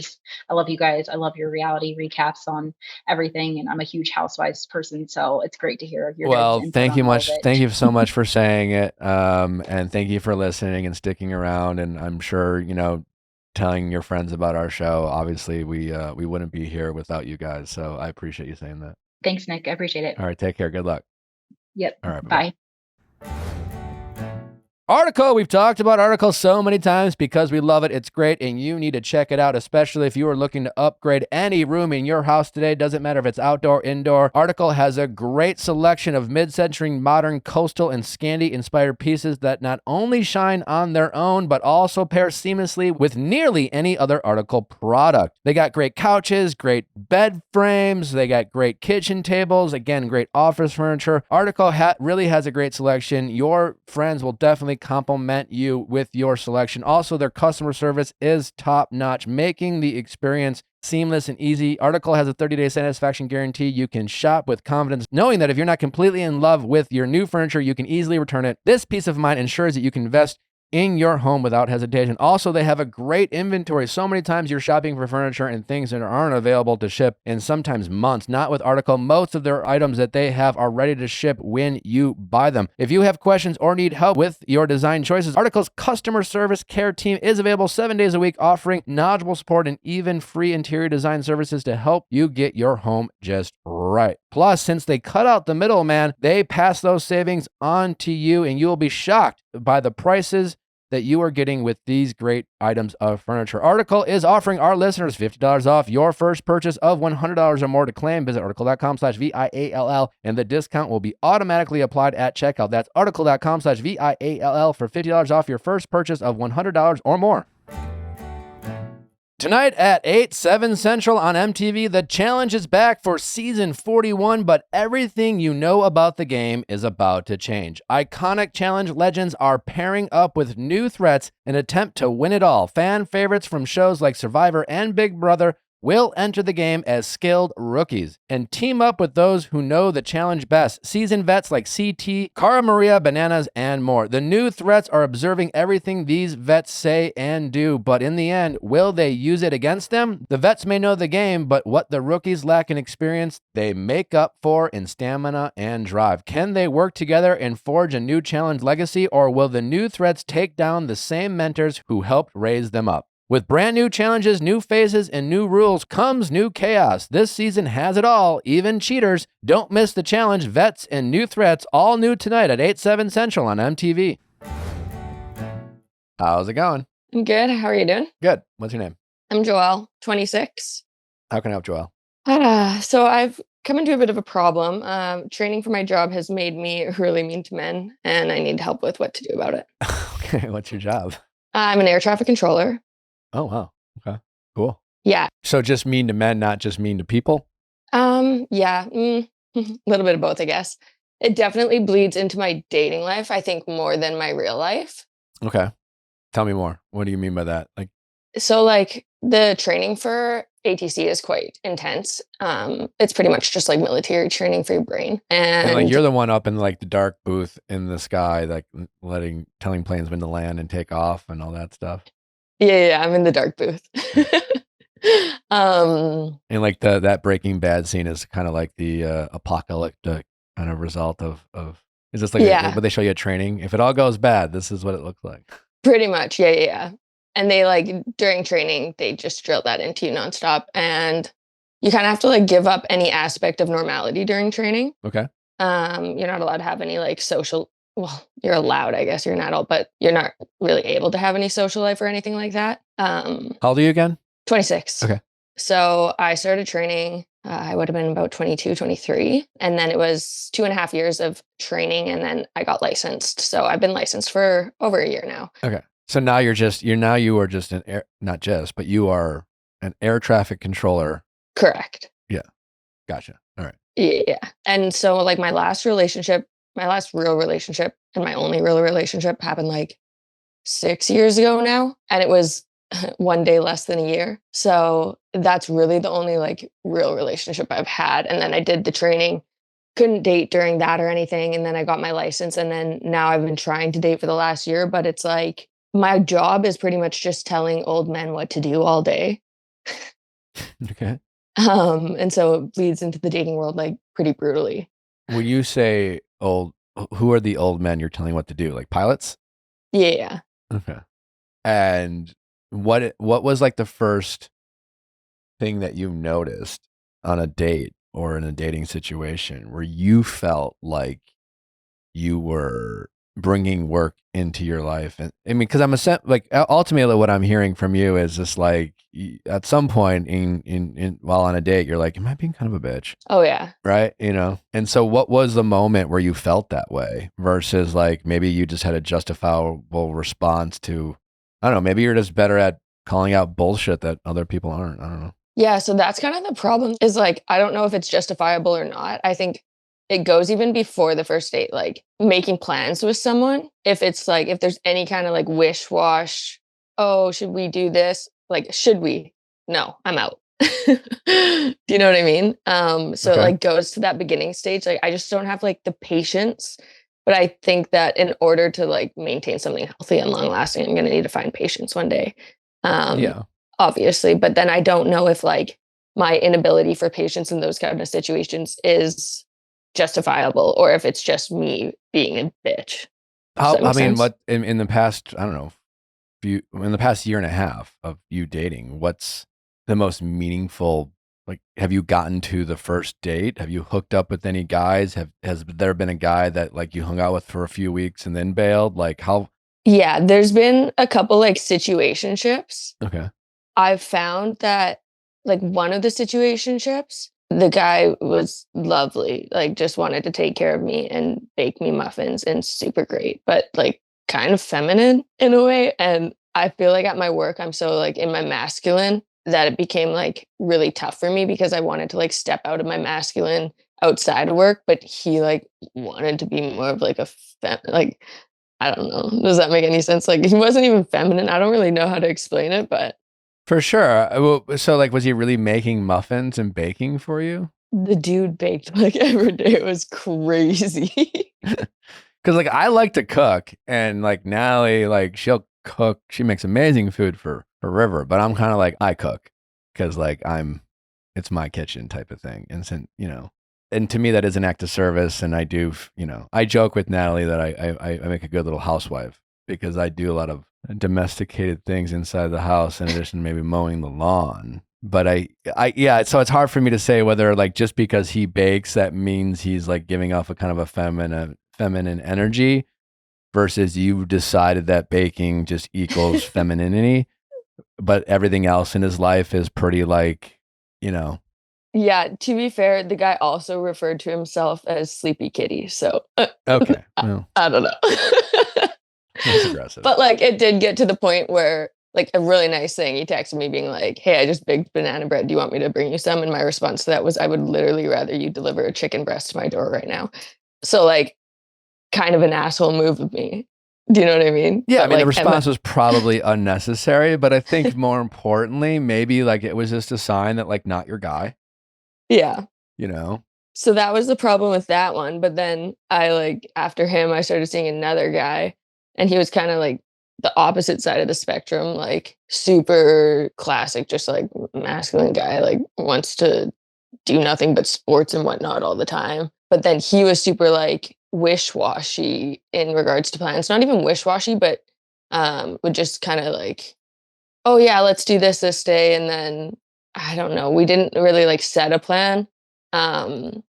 S4: love you guys. I love your reality recaps on everything. And I'm a huge Housewives person. So it's great to hear your guys'
S1: Well,
S4: input
S1: thank
S4: on
S1: you
S4: all of
S1: much.
S4: it.
S1: Thank you so much for saying it. And thank you for listening and sticking around. And I'm sure, telling your friends about our show. Obviously, we wouldn't be here without you guys. So I appreciate you saying that.
S4: Thanks, Nick. I appreciate it.
S1: All right. Take care. Good luck.
S4: Yep.
S1: All right. Bye-bye.
S4: Bye.
S1: Article. We've talked about Article so many times because we love it. It's great, and you need to check it out, especially if you are looking to upgrade any room in your house today. Doesn't matter if it's outdoor, indoor. Article has a great selection of mid-century, modern, coastal, and Scandi-inspired pieces that not only shine on their own, but also pair seamlessly with nearly any other Article product. They got great couches, great bed frames. They got great kitchen tables. Again, great office furniture. Article really has a great selection. Your friends will definitely compliment you with your selection. Also, their customer service is top notch, making the experience seamless and easy. Article has a 30-day satisfaction guarantee. You can shop with confidence, knowing that if you're not completely in love with your new furniture, you can easily return it. This peace of mind ensures that you can invest in your home without hesitation. Also, they have a great inventory. So many times you're shopping for furniture and things that aren't available to ship in sometimes months. Not with Article. Most of their items that they have are ready to ship when you buy them. If you have questions or need help with your design choices, Article's customer service care team is available 7 days a week, offering knowledgeable support and even free interior design services to help you get your home just right. Plus, since they cut out the middleman, they pass those savings on to you, and you will be shocked by the prices that you are getting with these great items of furniture. Article is offering our listeners $50 off your first purchase of $100 or more. To claim, visit article.com/VIALL, and the discount will be automatically applied at checkout. That's article.com/VIALL for $50 off your first purchase of $100 or more. Tonight at 8, 7 Central on MTV, The Challenge is back for season 41, but everything you know about the game is about to change. Iconic challenge legends are pairing up with new threats in an attempt to win it all. Fan favorites from shows like Survivor and Big Brother will enter the game as skilled rookies and team up with those who know the challenge best. Seasoned vets like CT, Cara Maria, Bananas, and more. The new threats are observing everything these vets say and do, but in the end, will they use it against them? The vets may know the game, but what the rookies lack in experience, they make up for in stamina and drive. Can they work together and forge a new challenge legacy, or will the new threats take down the same mentors who helped raise them up? With brand new challenges, new phases, and new rules comes new chaos. This season has it all, even cheaters. Don't miss the challenge, vets, and new threats, all new tonight at 8, 7 Central on MTV. How's it going?
S5: I'm good. How are you doing?
S1: Good. What's your name?
S5: I'm Joelle, 26.
S1: How can I help, Joelle?
S5: So I've come into a bit of a problem. Training for my job has made me really mean to men, and I need help with what to do about it.
S1: Okay, what's your job?
S5: I'm an air traffic controller.
S1: Oh, wow. Okay, cool.
S5: Yeah.
S1: So just mean to men, not just mean to people?
S5: Yeah. A little bit of both, I guess. It definitely bleeds into my dating life, I think, more than my real life.
S1: Okay. Tell me more. What do you mean by that?
S5: So the training for ATC is quite intense. It's pretty much just like military training for your brain. And
S1: you're the one up in the dark booth in the sky, telling planes when to land and take off and all that stuff.
S5: Yeah, I'm in the dark booth.
S1: And that Breaking Bad scene is kind of like the apocalyptic kind of result of is this what they show you at training? If it all goes bad, this is what it looks like.
S5: Pretty much, yeah. And they during training, they just drill that into you nonstop, and you kind of have to give up any aspect of normality during training.
S1: Okay.
S5: You're not allowed to have any social. Well, you're allowed, I guess. You're an adult, but you're not really able to have any social life or anything like that.
S1: How old are you again?
S5: 26.
S1: Okay.
S5: So I started training, I would have been about 22, 23. And then it was 2.5 years of training, and then I got licensed. So I've been licensed for over a year now.
S1: Okay. So now you are just an air, not just, but you are an air traffic controller.
S5: Correct.
S1: Yeah. Gotcha. All right.
S5: Yeah. And so my last real relationship and my only real relationship happened 6 years ago now. And it was one day less than a year. So that's really the only real relationship I've had. And then I did the training, couldn't date during that or anything. And then I got my license. And then now I've been trying to date for the last year, but it's my job is pretty much just telling old men what to do all day.
S1: Okay.
S5: And so it bleeds into the dating world pretty brutally.
S1: When you say old, who are the old men you're telling what to do? Like pilots?
S5: Yeah.
S1: Okay. And what was the first thing that you noticed on a date or in a dating situation where you felt like you were bringing work into your life? And I mean, because ultimately what I'm hearing from you is just at some point in while on a date, you're am I being kind of a bitch?
S5: Oh yeah.
S1: Right. And so what was the moment where you felt that way versus maybe you just had a justifiable response to, I don't know, maybe you're just better at calling out bullshit that other people aren't. I don't know.
S5: Yeah. So that's kind of the problem is I don't know if it's justifiable or not. I think it goes even before the first date, making plans with someone. If it's if there's any kind of wish wash, oh, should we do this? Should we? No, I'm out. Do you know what I mean? So
S1: Okay.
S5: it goes to that beginning stage. I just don't have the patience. But I think that in order to maintain something healthy and long lasting, I'm going to need to find patience one day.
S1: Yeah.
S5: Obviously. But then I don't know if my inability for patience in those kind of situations is justifiable or if it's just me being a bitch.
S1: What in the past, I don't know, in the past year and a half of you dating, what's the most meaningful? Have you gotten to the first date? Have you hooked up with any guys? Has there been a guy that you hung out with for a few weeks and then bailed?
S5: Yeah, there's been a couple like situationships.
S1: Okay.
S5: I've found that like one of the situationships, the guy was lovely, like just wanted to take care of me and bake me muffins and super great, but like kind of feminine in a way. And I feel like at my work, I'm so like in my masculine that it became like really tough for me because I wanted to like step out of my masculine outside of work, but he like wanted to be more of like a like I don't know. Does that make any sense? Like he wasn't even feminine. I don't really know how to explain it, but
S1: For sure. Well, so like, was he really making muffins and baking for you?
S5: the dude baked like every day. It was crazy.
S1: Because like I like to cook, and like Natalie, like she'll cook. She makes amazing food for River, but I'm kind of like I cook because like it's my kitchen type of thing, and and to me that is an act of service, and I do, I joke with Natalie that I make a good little housewife because I do a lot of domesticated things inside the house in addition to maybe mowing the lawn. But yeah, so it's hard for me to say whether like just because he bakes that means he's like giving off a kind of a feminine energy versus you decided that baking just equals femininity, but everything else in his life is pretty like,
S5: Yeah, to be fair, the guy also referred to himself as Sleepy Kitty. So
S1: okay. Well,
S5: I don't know.
S1: that's aggressive.
S5: But like it did get to the point where like a really nice thing, he texted me being like, "Hey, I just baked banana bread. Do you want me to bring you some?" And my response to that was, "I would literally rather you deliver a chicken breast to my door right now." So like kind of an asshole move of me. Do you know what I mean?
S1: Yeah,
S5: But
S1: I mean, the
S5: like
S1: response was probably unnecessary, but I think more importantly, maybe like it was just a sign that like not your guy,
S5: yeah.
S1: you know?
S5: So that was the problem with that one. But then I like after him, I started seeing another guy, and he was kind of like the opposite side of the spectrum, like super classic, just like masculine guy, like wants to do nothing but sports and whatnot all the time. But then he was super like wish-washy in regards to plans. Not even wish-washy, but would just kind of like, oh yeah, let's do this day. And then I don't know, we didn't really like set a plan. Um,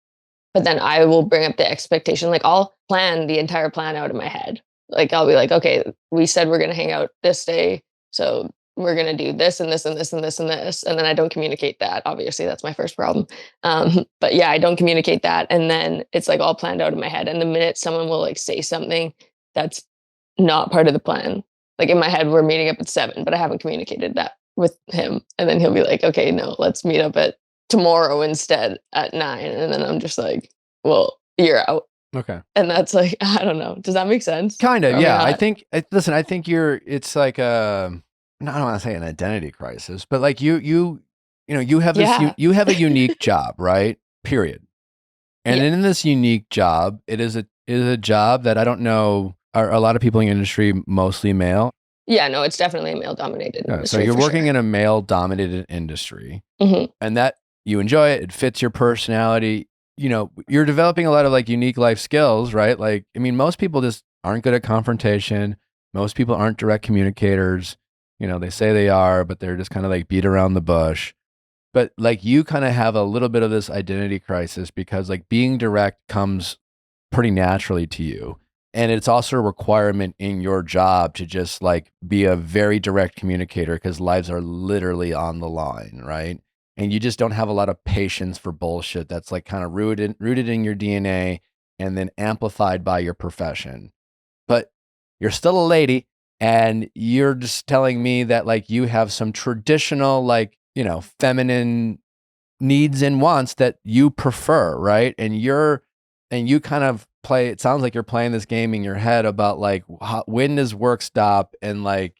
S5: but then I will bring up the expectation. Like I'll plan the entire plan out in my head. Like I'll be like, okay, we said we're gonna hang out this day. So we're gonna do this and this and this and this and this. And then I don't communicate that. Obviously, that's my first problem. But yeah, I don't communicate that. And then it's like all planned out in my head. And the minute someone will like say something that's not part of the plan, like in my head, we're meeting up at 7, but I haven't communicated that with him. And then he'll be like, okay, no, let's meet up at tomorrow instead at 9. And then I'm just like, well, you're out.
S1: Okay.
S5: And that's like, I don't know. Does that make sense?
S1: Kind of,
S5: Probably
S1: yeah.
S5: not.
S1: Listen, I think it's like I don't want to say an identity crisis, but like you have this,
S5: Yeah.
S1: you have a unique job, right? Period. And
S5: Yeah.
S1: in this unique job, it is a job that I don't know, are a lot of people in the industry mostly male?
S5: Yeah, no, it's definitely a male dominated
S1: So
S5: industry.
S1: you're
S5: for
S1: working
S5: sure.
S1: in a male dominated industry,
S5: Mhm.
S1: and that you enjoy it. It fits your personality. You're developing a lot of like unique life skills, right? Like, I mean, most people just aren't good at confrontation. Most people aren't direct communicators. They say they are, but they're just kind of like beat around the bush. But like you kind of have a little bit of this identity crisis because like being direct comes pretty naturally to you. And it's also a requirement in your job to just like be a very direct communicator because lives are literally on the line, right? And you just don't have a lot of patience for bullshit that's like kind of rooted in your DNA and then amplified by your profession. But you're still a lady, and you're just telling me that like you have some traditional like, feminine needs and wants that you prefer, right? And you kind of play, it sounds like you're playing this game in your head about like when does work stop and like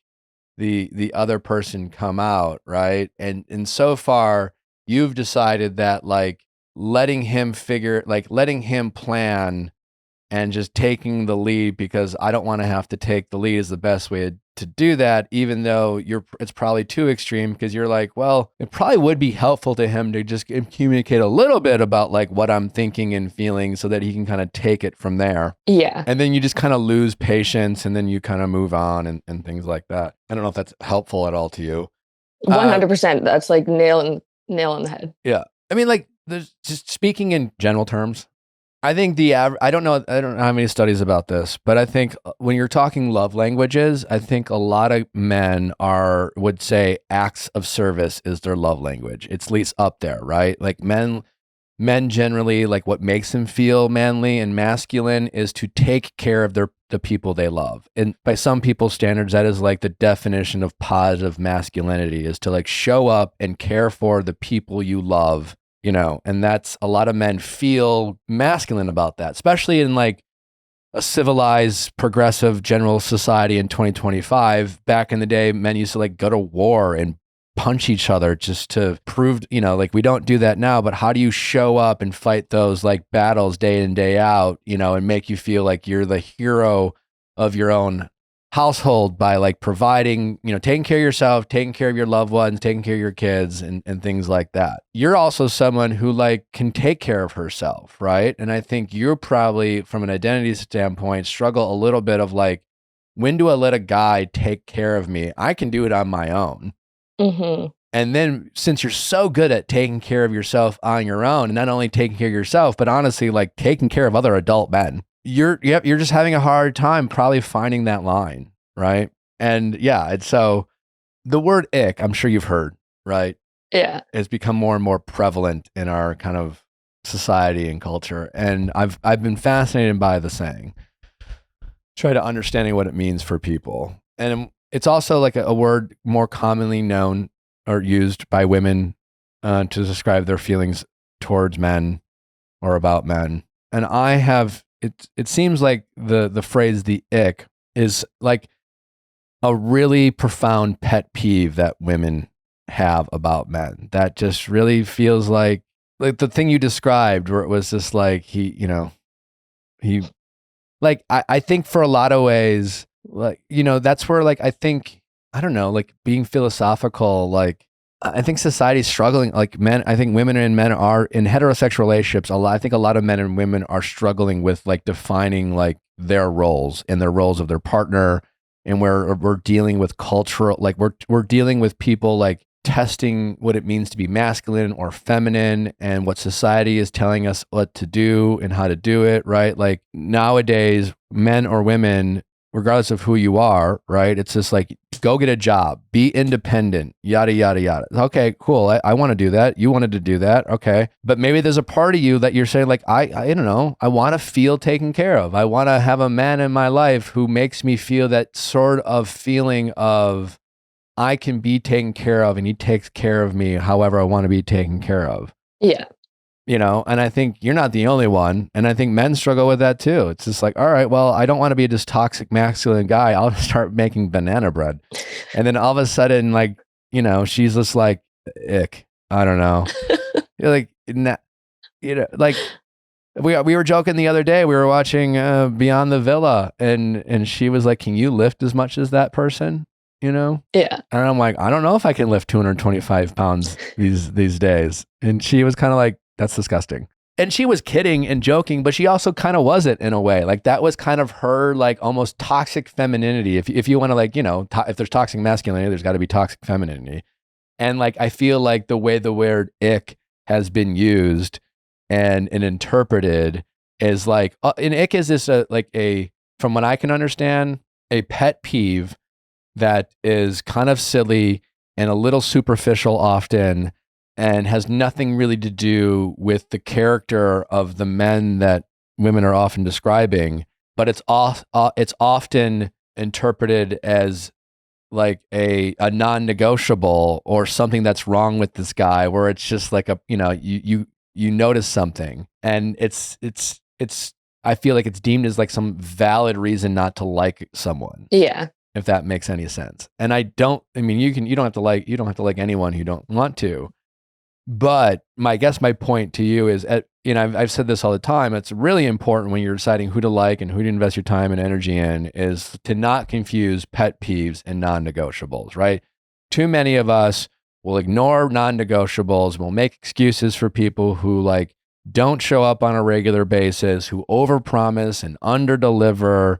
S1: the other person come out, right? And so far you've decided that like letting him plan and just taking the lead because I don't want to have to take the lead is the best way to do that, even though it's probably too extreme because you're like, well, it probably would be helpful to him to just communicate a little bit about like what I'm thinking and feeling so that he can kind of take it from there.
S5: Yeah.
S1: And then you just kind of lose patience and then you kind of move on and things like that. I don't know if that's helpful at all to you.
S5: 100%. That's like nail on the head.
S1: Yeah. I mean, like, there's just speaking in general terms, I think I don't know how many studies about this, but I think when you're talking love languages, I think a lot of men would say acts of service is their love language. It's at least up there, right? Like men generally, like what makes them feel manly and masculine is to take care of the people they love. And by some people's standards, that is like the definition of positive masculinity, is to like show up and care for the people you love, you know. And that's, a lot of men feel masculine about that, especially in like a civilized, progressive, general society in 2025. Back in the day, men used to like go to war and punch each other just to prove, you know, like we don't do that now, but how do you show up and fight those like battles day in, day out, you know, and make you feel like you're the hero of your own household by like providing, you know, taking care of yourself, taking care of your loved ones, taking care of your kids and things like that. You're also someone who like can take care of herself, right? And I think you're probably, from an identity standpoint, struggle a little bit of like, when do I let a guy take care of me? I can do it on my own.
S5: Mm-hmm.
S1: And then since you're so good at taking care of yourself on your own, and not only taking care of yourself, but honestly, like taking care of other adult men, you're just having a hard time probably finding that line, right? And yeah, it's so the word ick, I'm sure you've heard, right?
S5: Yeah.
S1: It's become more and more prevalent in our kind of society and culture. And I've been fascinated by the saying, try to understanding what it means for people. And it's also like a word more commonly known or used by women to describe their feelings towards men or about men. And I have, it seems like the phrase the ick is like a really profound pet peeve that women have about men, that just really feels like the thing you described, where it was just like I think for a lot of ways, like, you know, that's where like, I think, I don't know, like being philosophical, like I think society's struggling, like men, I think women and men are in heterosexual relationships. I think a lot of men and women are struggling with like defining like their roles and their roles of their partner. And we're dealing with cultural, like we're dealing with people like testing what it means to be masculine or feminine, and what society is telling us what to do and how to do it, right? Like nowadays, men or women, regardless of who you are, right? It's just like, go get a job, be independent, yada, yada, yada. Okay, cool. I want to do that. You wanted to do that. Okay. But maybe there's a part of you that you're saying like, I don't know, I want to feel taken care of. I want to have a man in my life who makes me feel that sort of feeling of I can be taken care of and he takes care of me however I want to be taken care of.
S5: Yeah.
S1: You know, and I think you're not the only one. And I think men struggle with that too. It's just like, all right, well, I don't want to be this toxic masculine guy. I'll start making banana bread. And then all of a sudden, like, you know, she's just like, ick. I don't know. You're like, you know, like we were joking the other day. We were watching Beyond the Villa, and she was like, can you lift as much as that person? You know?
S5: Yeah.
S1: And I'm like, I don't know if I can lift 225 pounds these days. And she was kind of like, that's disgusting. And she was kidding and joking, but she also kind of was it in a way. Like that was kind of her like almost toxic femininity. If you want to like, you know, if there's toxic masculinity, there's got to be toxic femininity. And like, I feel like the way the word ick has been used and interpreted is like, an ick is this from what I can understand, a pet peeve that is kind of silly and a little superficial often, and has nothing really to do with the character of the men that women are often describing, but it's often interpreted as like a non-negotiable or something that's wrong with this guy, where it's just like you notice something, and it's I feel like it's deemed as like some valid reason not to like someone.
S5: Yeah.
S1: If that makes any sense. And you don't have to like anyone who don't want to. But my point to you is, I've said this all the time. It's really important when you're deciding who to like and who to invest your time and energy in, is to not confuse pet peeves and non-negotiables, right? Too many of us will ignore non-negotiables. We'll make excuses for people who like don't show up on a regular basis, who overpromise and underdeliver,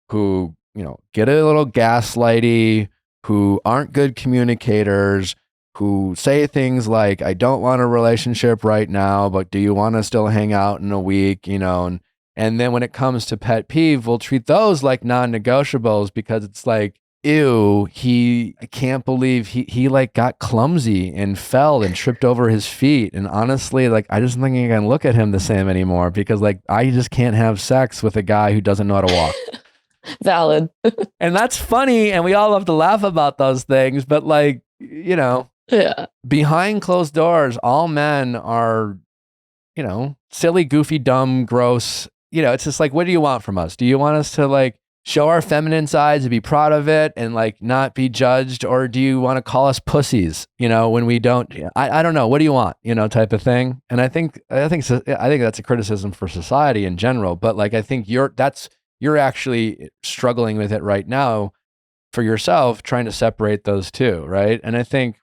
S1: who, you know, get a little gaslighty, who aren't good communicators, who say things like, I don't want a relationship right now, but do you want to still hang out in a week, and then when it comes to pet peeve, we'll treat those like non-negotiables because it's like, ew, I can't believe he like got clumsy and fell and tripped over his feet. And honestly, like, I just don't think I can look at him the same anymore because like, I just can't have sex with a guy who doesn't know how to walk.
S5: Valid.
S1: And that's funny. And we all love to laugh about those things, but like,
S5: yeah,
S1: behind closed doors, all men are, silly, goofy, dumb, gross. It's just like, what do you want from us? Do you want us to like show our feminine sides and be proud of it and like not be judged? Or do you want to call us pussies, when we don't? I don't know. What do you want, type of thing. And I think that's a criticism for society in general. But like, I think you're actually struggling with it right now for yourself, trying to separate those two. Right. And I think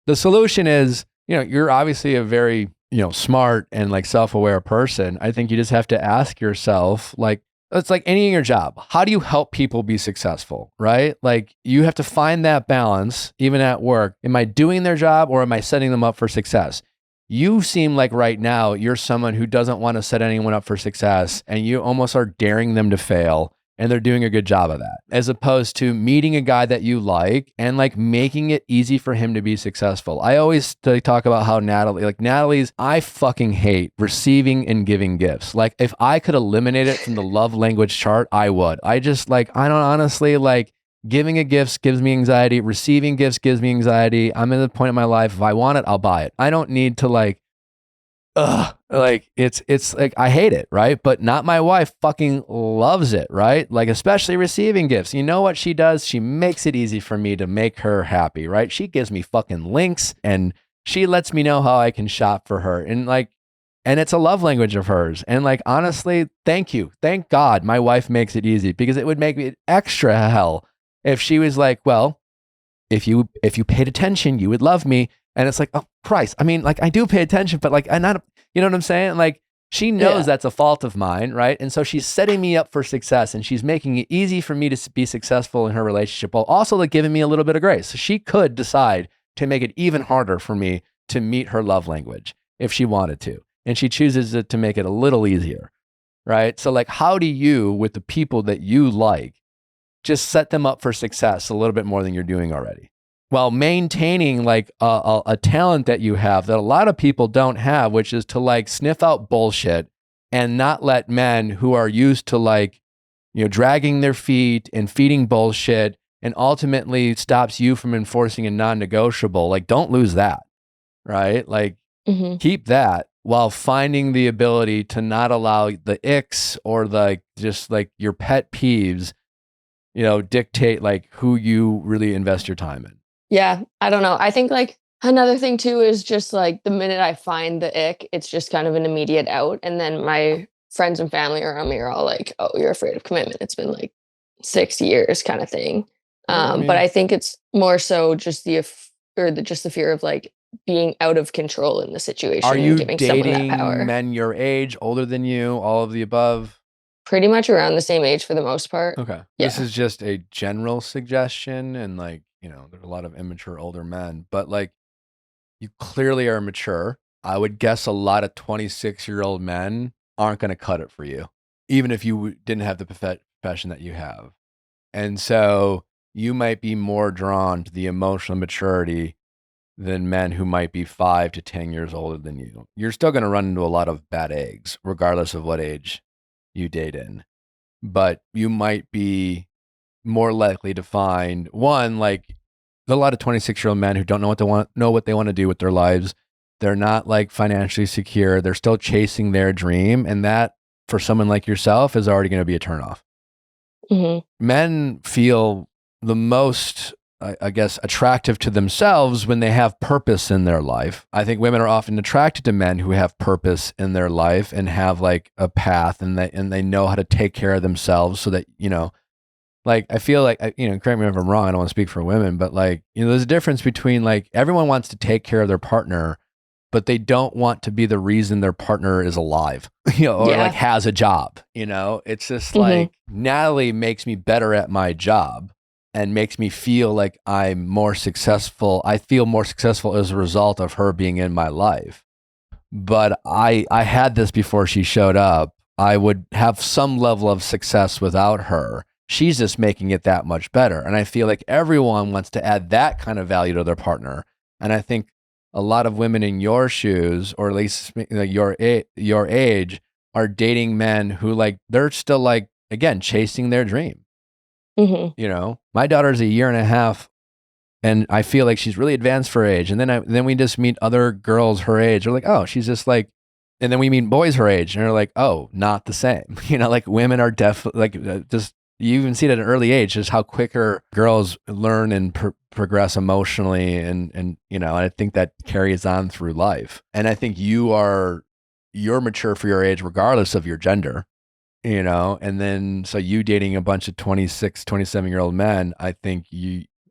S1: the solution is, you're obviously a very, smart and like self-aware person. I think you just have to ask yourself, like, it's like any in your job. How do you help people be successful, right? Like you have to find that balance even at work. Am I doing their job or am I setting them up for success? You seem like right now you're someone who doesn't want to set anyone up for success and you almost are daring them to fail. And they're doing a good job of that, as opposed to meeting a guy that you like and like making it easy for him to be successful. I always talk about how Natalie's, I fucking hate receiving and giving gifts. Like if I could eliminate it from the love language chart, I would. I don't honestly like giving a gift gives me anxiety. Receiving gifts gives me anxiety. I'm at the point in my life, if I want it, I'll buy it. I don't need to like, it's like, I hate it, right? But not my wife fucking loves it, right? Like, especially receiving gifts. You know what she does? She makes it easy for me to make her happy, right? She gives me fucking links and she lets me know how I can shop for her. And it's a love language of hers. And like, honestly, thank you. Thank God my wife makes it easy because it would make me extra hell if she was like, well, if you paid attention, you would love me. And it's like, oh Christ. I mean, like I do pay attention, but like I'm not, you know what I'm saying? Like she knows that's a fault of mine, right? And so she's setting me up for success and she's making it easy for me to be successful in her relationship while also like giving me a little bit of grace. So she could decide to make it even harder for me to meet her love language if she wanted to. And she chooses to make it a little easier, right? So like, how do you, with the people that you like, just set them up for success a little bit more than you're doing already, while maintaining like a talent that you have that a lot of people don't have, which is to like sniff out bullshit and not let men who are used to like, dragging their feet and feeding bullshit and ultimately stops you from enforcing a non-negotiable. Like, don't lose that, right? Like, keep that while finding the ability to not allow the icks or the just like your pet peeves, dictate like who you really invest your time in.
S5: Yeah, I don't know. I think like another thing too is just like the minute I find the ick, it's just kind of an immediate out. And then my friends and family around me are all like, oh, you're afraid of commitment. It's been like 6 years kind of thing. But I think it's more so just the fear of like being out of control in the situation.
S1: Are you
S5: and giving someone that
S1: dating
S5: power.
S1: men your age, older than you, all of the above?
S5: Pretty much around the same age for the most part.
S1: Okay.
S5: Yeah.
S1: This is just a general suggestion and like, there's a lot of immature older men, but like you clearly are mature. I would guess a lot of 26-year-old men aren't going to cut it for you, even if you didn't have the profession that you have. And so you might be more drawn to the emotional maturity than men who might be 5 to 10 years older than you. You're still going to run into a lot of bad eggs, regardless of what age you date in. But you might be more likely to find one, like a lot of 26-year-old men who don't know what they want to do with their lives. They're not like financially secure. They're still chasing their dream. And that for someone like yourself is already going to be a turnoff. Men feel the most, I guess, attractive to themselves when they have purpose in their life. I think women are often attracted to men who have purpose in their life and have like a path and they know how to take care of themselves so that, like, I feel like, correct me if I'm wrong, I don't want to speak for women, but like, there's a difference between like, everyone wants to take care of their partner, but they don't want to be the reason their partner is alive, or like has a job, it's just like, Natalie makes me better at my job. and makes me feel like I'm more successful. I feel more successful as a result of her being in my life. But I had this before she showed up. I would have some level of success without her. She's just making it that much better. And I feel like everyone wants to add that kind of value to their partner. And I think a lot of women in your shoes, or at least your age, are dating men who like, they're still like, again, chasing their dream. You know, my daughter's a year and a half, and I feel like she's really advanced for her age. And then we just meet other girls her age. We're like, oh, she's just like, and then we meet boys her age, and they're like, oh, not the same. You know, like women are definitely like just, you even see it at an early age, just how quicker girls learn and progress emotionally, and you know, and I think that carries on through life. And I think you're mature for your age, regardless of your gender. You know, and then so you dating a bunch of 26, 27-year-old men, I think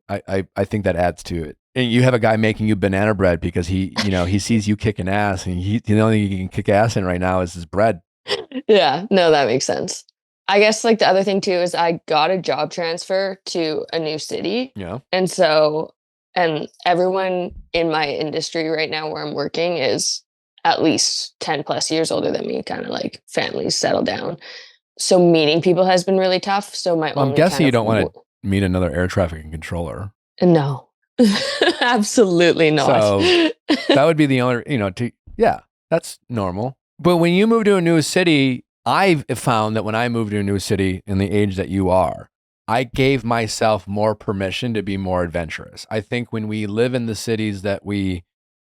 S1: I think that adds to it. And you have a guy making you banana bread because he sees you kicking ass, and the only thing you can kick ass in right now is his bread.
S5: Yeah, no, that makes sense. I guess like the other thing too is I got a job transfer to a new city.
S1: Yeah.
S5: And everyone in my industry right now where I'm working is at least 10 plus years older than me, kind of like families settle down. So meeting people has been really tough. So
S1: I'm guessing you don't want to meet another air traffic controller.
S5: No, absolutely not.
S1: So that would be the only, that's normal. But when you move to a new city, I've found that when I moved to a new city in the age that you are, I gave myself more permission to be more adventurous. I think when we live in the cities that we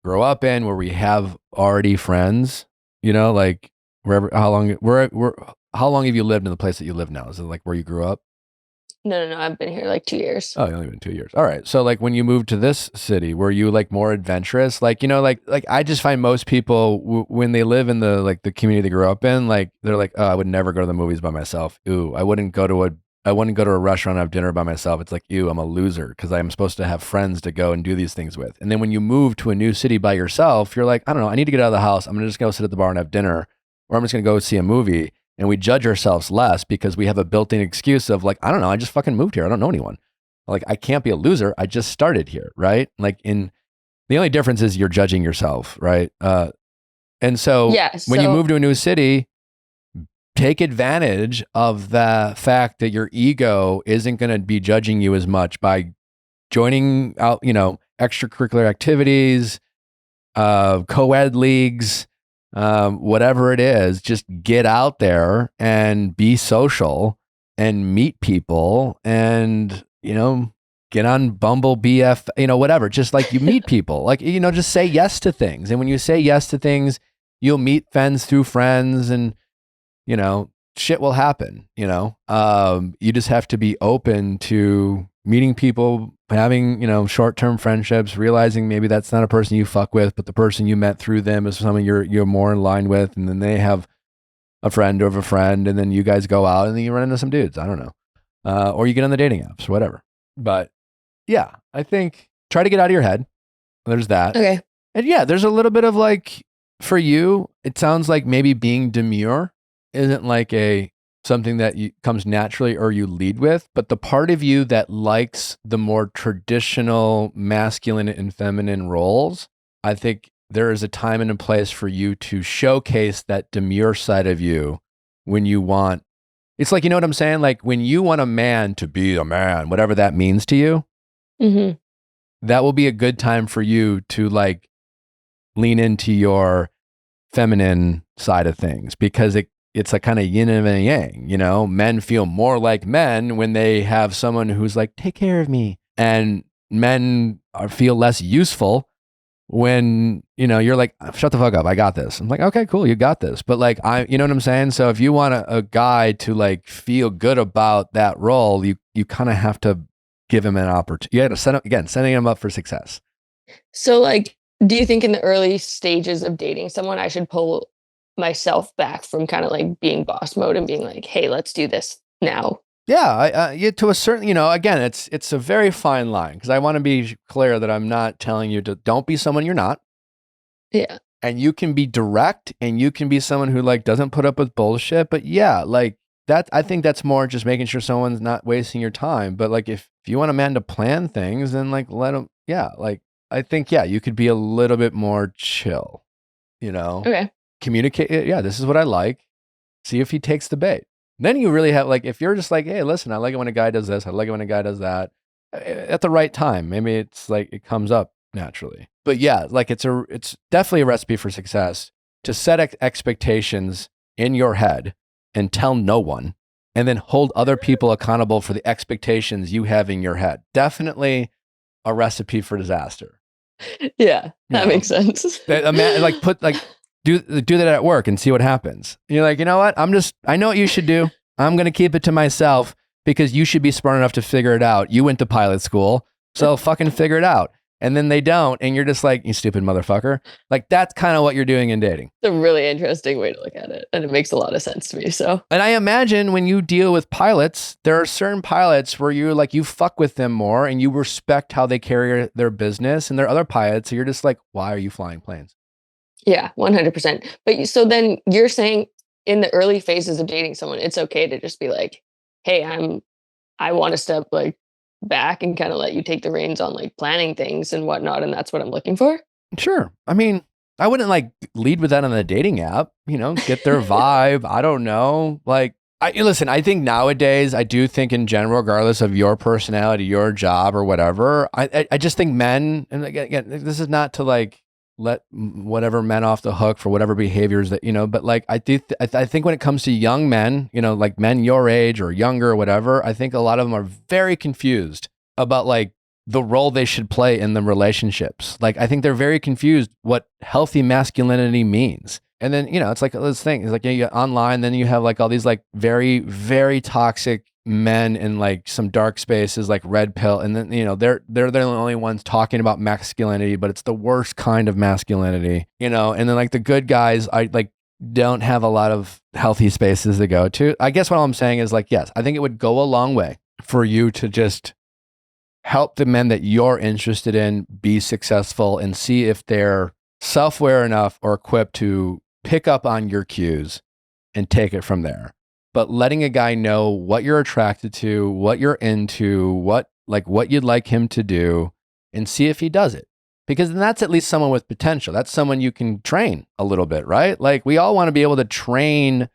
S1: grow up in, where we have already friends, like how long have you lived in the place that you live now? Is it like where you grew up?
S5: No. I've been here like 2 years.
S1: Oh, you only been 2 years. All right. So like when you moved to this city, were you like more adventurous? Like, like I just find most people when they live in the community they grew up in, like they're like, oh, I would never go to the movies by myself. Ooh, I wouldn't go to a restaurant and have dinner by myself. It's like, ew, I'm a loser because I'm supposed to have friends to go and do these things with. And then when you move to a new city by yourself, you're like, I don't know, I need to get out of the house. I'm just going to go sit at the bar and have dinner, or I'm just going to go see a movie. And we judge ourselves less because we have a built-in excuse of like, I don't know, I just fucking moved here. I don't know anyone. Like, I can't be a loser. I just started here, right? Like the only difference is you're judging yourself, right? And so when you move to a new city, take advantage of the fact that your ego isn't going to be judging you as much by joining out, extracurricular activities, co-ed leagues, whatever it is. Just get out there and be social and meet people and, get on Bumble, BF, whatever. Just like you meet people, like, just say yes to things. And when you say yes to things, you'll meet friends through friends, and shit will happen, you just have to be open to meeting people, having, short-term friendships, realizing maybe that's not a person you fuck with, but the person you met through them is someone you're more in line with. And then they have a friend of a friend, and then you guys go out and then you run into some dudes. I don't know. Or you get on the dating apps, whatever. But yeah, I think try to get out of your head. There's that.
S5: Okay.
S1: And yeah, there's a little bit of like, for you, it sounds like maybe being demure isn't like something that comes naturally or you lead with, but the part of you that likes the more traditional masculine and feminine roles, I think there is a time and a place for you to showcase that demure side of you when you want. It's like, you know what I'm saying? Like when you want a man to be a man, whatever that means to you, that will be a good time for you to like lean into your feminine side of things, because it's a kind of yin and a yang, men feel more like men when they have someone who's like, take care of me. And men feel less useful when, you're like, shut the fuck up. I got this. I'm like, okay, cool. You got this. But like, you know what I'm saying? So if you want a guy to like feel good about that role, you kind of have to give him an opportunity. You got to setting him up for success.
S5: So like, do you think in the early stages of dating someone, I should pull myself back from kind of like being boss mode and being like, hey, let's do this now?
S1: Yeah, to a certain, again, it's a very fine line, because I want to be clear that I'm not telling you to don't be someone you're not.
S5: Yeah. And
S1: you can be direct, and you can be someone who like doesn't put up with bullshit. But yeah, like that, I think that's more just making sure someone's not wasting your time. But like, if you want a man to plan things, then like let him, like, I think, you could be a little bit more chill,
S5: Okay.
S1: communicate. This is what I like. See if he takes the bait. Then you really have, like, if you're just like, hey, listen, I like it when a guy does this. I like it when a guy does that at the right time. Maybe it's like, it comes up naturally. But like it's definitely a recipe for success to set expectations in your head and tell no one, and then hold other people accountable for the expectations you have in your head. Definitely a recipe for disaster.
S5: Yeah, that makes sense.
S1: Do that at work and see what happens. You're like, you know what? I know what you should do. I'm going to keep it to myself because you should be smart enough to figure it out. You went to pilot school, so fucking figure it out. And then they don't, and you're just like, you stupid motherfucker. Like, that's kind of what you're doing in dating.
S5: It's a really interesting way to look at it, and it makes a lot of sense to me. So,
S1: and I imagine when you deal with pilots, there are certain pilots where you're like, you fuck with them more and you respect how they carry their business, and there are other pilots so you're just like, why are you flying planes?
S5: Yeah, 100%. But so then you're saying in the early phases of dating someone, it's okay to just be like, hey, I want to step like back and kind of let you take the reins on like planning things and whatnot, and that's what I'm looking for.
S1: Sure. I mean, I wouldn't like lead with that on the dating app, get their vibe. I don't know. Like, listen, I think nowadays, I do think in general, regardless of your personality, your job or whatever, I just think men, and again, this is not to like let whatever men off the hook for whatever behaviors that, but like, I think when it comes to young men, like men your age or younger or whatever, I think a lot of them are very confused about like the role they should play in the relationships. Like, I think they're very confused what healthy masculinity means. And then, it's like this thing, it's like you get online, then you have like all these like very, very toxic men in like some dark spaces, like red pill. And then, they're the only ones talking about masculinity, but it's the worst kind of masculinity, and then like the good guys, I like don't have a lot of healthy spaces to go to. I guess what I'm saying is like, yes, I think it would go a long way for you to just help the men that you're interested in be successful and see if they're self-aware enough or equipped to pick up on your cues and take it from there. But letting a guy know what you're attracted to, what you're into, what you'd like him to do, and see if he does it. Because then that's at least someone with potential. That's someone you can train a little bit, right? Like, we all want to be able to train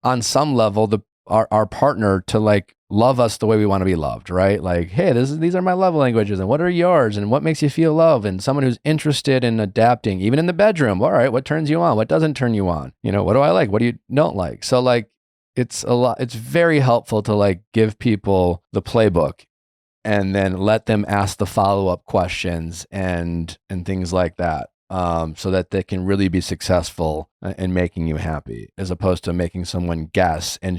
S1: on some level our partner to like love us the way we want to be loved, right? Like, hey, these are my love languages, and what are yours, and what makes you feel love, and someone who's interested in adapting, even in the bedroom. All right, what turns you on? What doesn't turn you on? What do I like? What do you don't like? So like, it's very helpful to like give people the playbook and then let them ask the follow-up questions and things like that. So that they can really be successful in making you happy, as opposed to making someone guess and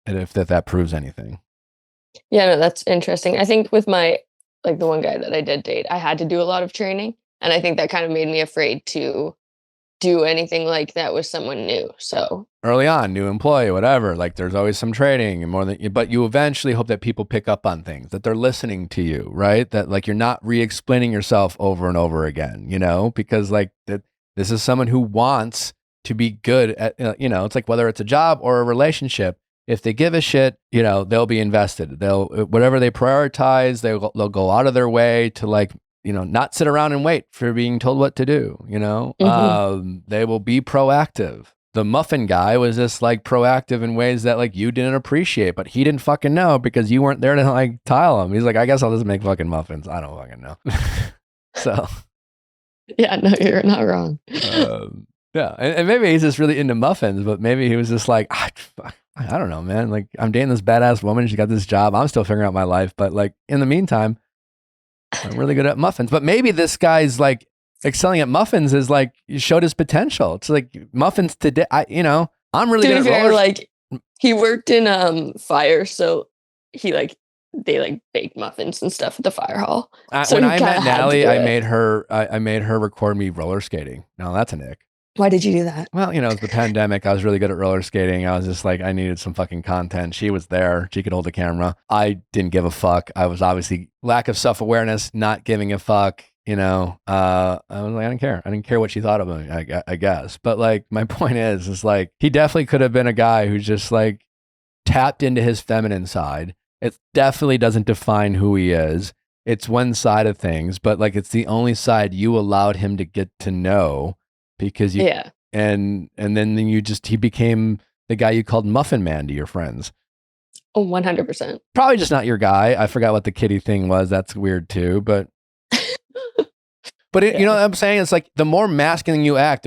S1: if that proves anything.
S5: Yeah, no, that's interesting. I think with my like the one guy that I did date, I had to do a lot of training, and I think that kind of made me afraid to do anything like that with someone new. So
S1: early on, new employee, whatever, like there's always some training and but you eventually hope that people pick up on things, that they're listening to you, right? That like, you're not re-explaining yourself over and over again, because like this is someone who wants to be good at, it's like whether it's a job or a relationship, if they give a shit, they'll be invested. Whatever they prioritize, they'll go out of their way to like, not sit around and wait for being told what to do, they will be proactive. The muffin guy was just like proactive in ways that like you didn't appreciate, but he didn't fucking know because you weren't there to like tile him. He's like, I guess I'll just make fucking muffins. I don't fucking know. So.
S5: Yeah, no, you're not wrong.
S1: Yeah. And maybe he's just really into muffins, but maybe he was just like, I don't know, man. Like, I'm dating this badass woman. She got this job. I'm still figuring out my life. But like, in the meantime, I'm really good at muffins. But maybe this guy's like excelling at muffins is like, he showed his potential. It's like muffins today. I'm really good at roller.
S5: Like, he worked in fire, so they like bake muffins and stuff at the fire hall. So
S1: when I met Natalie, I made her record me roller skating. Now that's an ick.
S5: Why did you do that?
S1: Well, it's the pandemic. I was really good at roller skating. I was just like, I needed some fucking content. She was there. She could hold the camera. I didn't give a fuck. I was obviously lack of self-awareness, not giving a fuck. I was like, I didn't care. I didn't care what she thought of me, I guess. But like, my point is like, he definitely could have been a guy who's just like, tapped into his feminine side. It definitely doesn't define who he is. It's one side of things, but like it's the only side you allowed him to get to know because you
S5: Yeah.
S1: and then he became the guy you called Muffin Man to your friends.
S5: Oh, 100%.
S1: Probably just not your guy. I forgot what the kitty thing was. That's weird too, but you know what I'm saying? It's like the more masculine you act,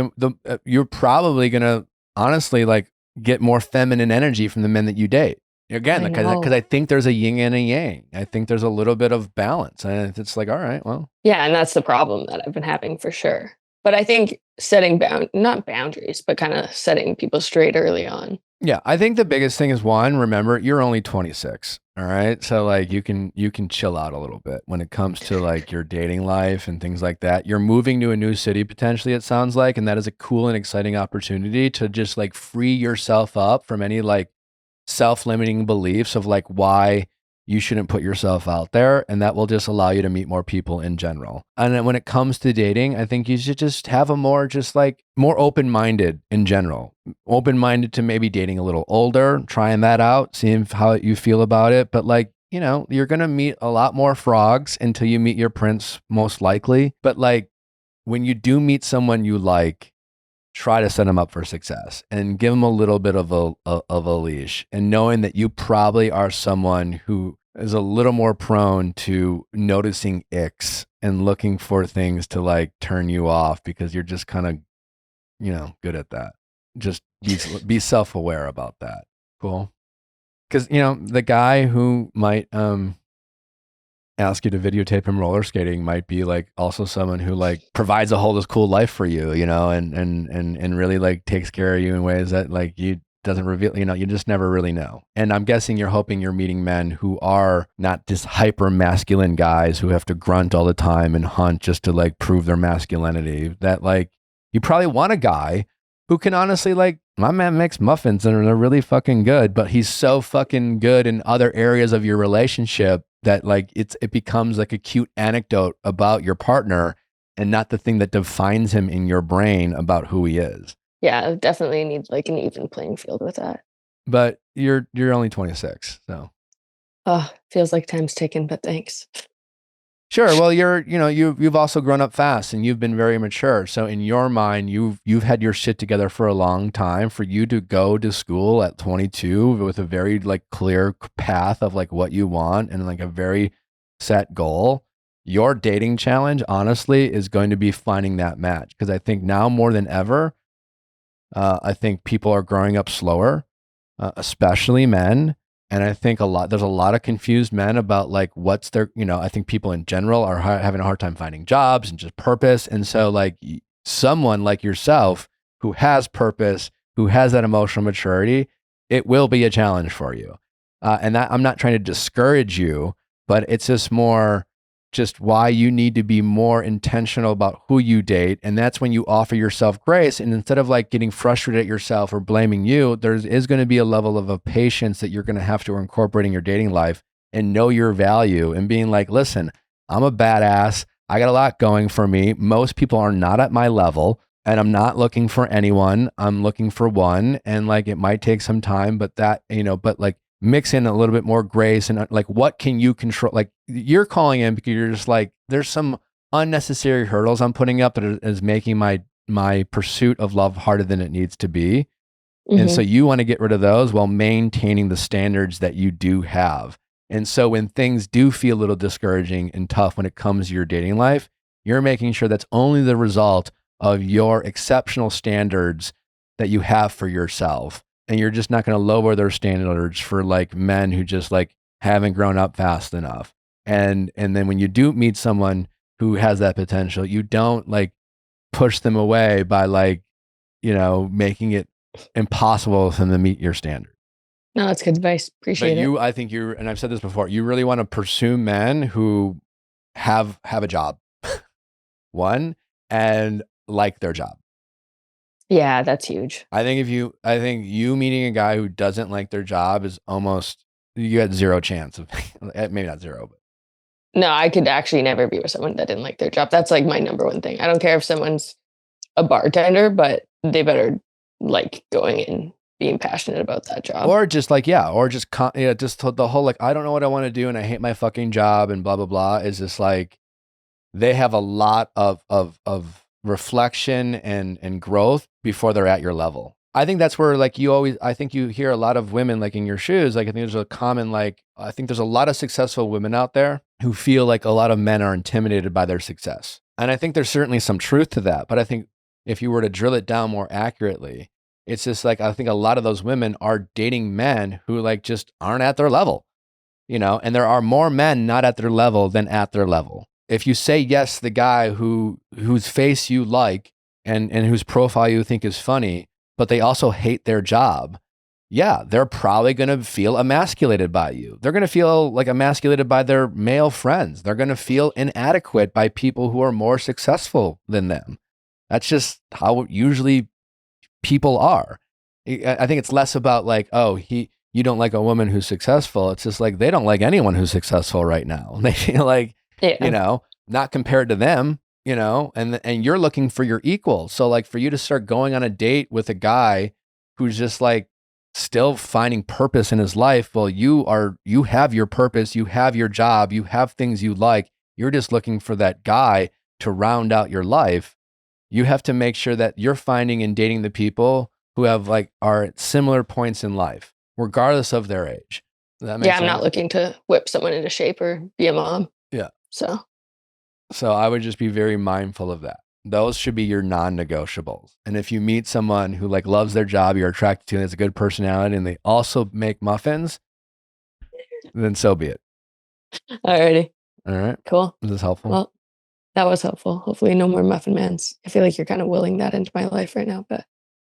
S1: you're probably gonna honestly like get more feminine energy from the men that you date. Again,
S5: I
S1: because
S5: know.
S1: I think there's a yin and a yang. I think there's a little bit of balance, and it's like, all right, well,
S5: Yeah, and that's the problem that I've been having for sure. But I think setting not boundaries, but kind of setting people straight early on.
S1: yeah. I think the biggest thing is one. Remember, you're only 26. All right, so like you can chill out a little bit when it comes to like your dating life and things like that. You're moving to a new city potentially. It sounds like, and that is a cool and exciting opportunity to just like free yourself up from any like self-limiting beliefs of like why you shouldn't put yourself out there, and that will just allow you to meet more people in general. And then when it comes to dating, I think you should just have a more open-minded in general, open-minded to maybe dating a little older, trying that out, seeing how you feel about it. But like, you know, you're going to meet a lot more frogs until you meet your prince, most likely. But like when you do meet someone you like, try to set them up for success and give them a little bit of a leash, and knowing that you probably are someone who is a little more prone to noticing icks and looking for things to like turn you off because you're just kind of, you know, good at that. Just be self-aware about that. Cool. Because, you know, the guy who might ask you to videotape him roller skating might be like also someone who like provides a whole this cool life for you, you know, and really like takes care of you in ways that like you doesn't reveal, you know, you just never really know. And I'm guessing you're hoping you're meeting men who are not just hyper masculine guys who have to grunt all the time and hunt just to like prove their masculinity. That like you probably want a guy who can honestly like, my man makes muffins and they're really fucking good, but he's so fucking good in other areas of your relationship that like it becomes like a cute anecdote about your partner and not the thing that defines him in your brain about who he is.
S5: Yeah, I definitely need like an even playing field with that.
S1: But you're only 26, so.
S5: Oh, feels like time's ticking, but thanks.
S1: Sure. Well, you've also grown up fast and you've been very mature. So in your mind, you've had your shit together for a long time. For you to go to school at 22 with a very like clear path of like what you want and like a very set goal, your dating challenge, honestly, is going to be finding that match. Because I think now more than ever, I think people are growing up slower, especially men. And I think there's a lot of confused men about like what's their, you know, I think people in general are having a hard time finding jobs and just purpose. And so like someone like yourself who has purpose, who has that emotional maturity, it will be a challenge for you. And that I'm not trying to discourage you, but it's just more just why you need to be more intentional about who you date. And that's when you offer yourself grace. And instead of like getting frustrated at yourself or blaming you, there is going to be a level of a patience that you're going to have to incorporate in your dating life and know your value and being like, listen, I'm a badass. I got a lot going for me. Most people are not at my level and I'm not looking for anyone. I'm looking for one. And like, it might take some time, but that, you know, but like, mix in a little bit more grace and like what can you control, like you're calling in because you're just like there's some unnecessary hurdles I'm putting up that is making my pursuit of love harder than it needs to be. And so you want to get rid of those while maintaining the standards that you do have. And so when things do feel a little discouraging and tough when it comes to your dating life, you're making sure that's only the result of your exceptional standards that you have for yourself. And you're just not going to lower their standards for like men who just like haven't grown up fast enough. And then when you do meet someone who has that potential, you don't like push them away by like, you know, making it impossible for them to meet your standard.
S5: No, that's good advice. Appreciate it.
S1: I think and I've said this before, you really want to pursue men who have a job, one, and like their job.
S5: Yeah, that's huge.
S1: I think you meeting a guy who doesn't like their job is almost, you had zero chance of, maybe not zero, but.
S5: No, I could actually never be with someone that didn't like their job. That's like my number one thing. I don't care if someone's a bartender, but they better like going in being passionate about that job.
S1: Or just like, just the whole, like, I don't know what I want to do and I hate my fucking job and blah, blah, blah, is just like, they have a lot of reflection and growth before they're at your level. I think that's where, like, I think you hear a lot of women, like, in your shoes. Like, I think there's a common, like, I think there's a lot of successful women out there who feel like a lot of men are intimidated by their success. And I think there's certainly some truth to that. But I think if you were to drill it down more accurately, it's just like, I think a lot of those women are dating men who, like, just aren't at their level, and there are more men not at their level than at their level. If you say yes to the guy whose face you like and whose profile you think is funny, but they also hate their job, yeah, they're probably going to feel emasculated by you. They're going to feel like emasculated by their male friends. They're going to feel inadequate by people who are more successful than them. That's just how usually people are. I think it's less about like, you don't like a woman who's successful. It's just like, they don't like anyone who's successful right now. They feel like, not compared to them, and you're looking for your equal. So like, for you to start going on a date with a guy who's just like still finding purpose in his life, well, you have your purpose, you have your job, you have things you like. You're just looking for that guy to round out your life. You have to make sure that you're finding and dating the people who are at similar points in life, regardless of their age. Does that make sense?
S5: I'm not looking to whip someone into shape or be a mom.
S1: Yeah.
S5: So
S1: I would just be very mindful of that. Those should be your non-negotiables. And if you meet someone who like loves their job, you're attracted to, and has a good personality, and they also make muffins, then so be it.
S5: Alrighty.
S1: All right.
S5: Cool.
S1: Is this helpful?
S5: Well, that was helpful. Hopefully no more muffin mans. I feel like you're kind of willing that into my life right now, but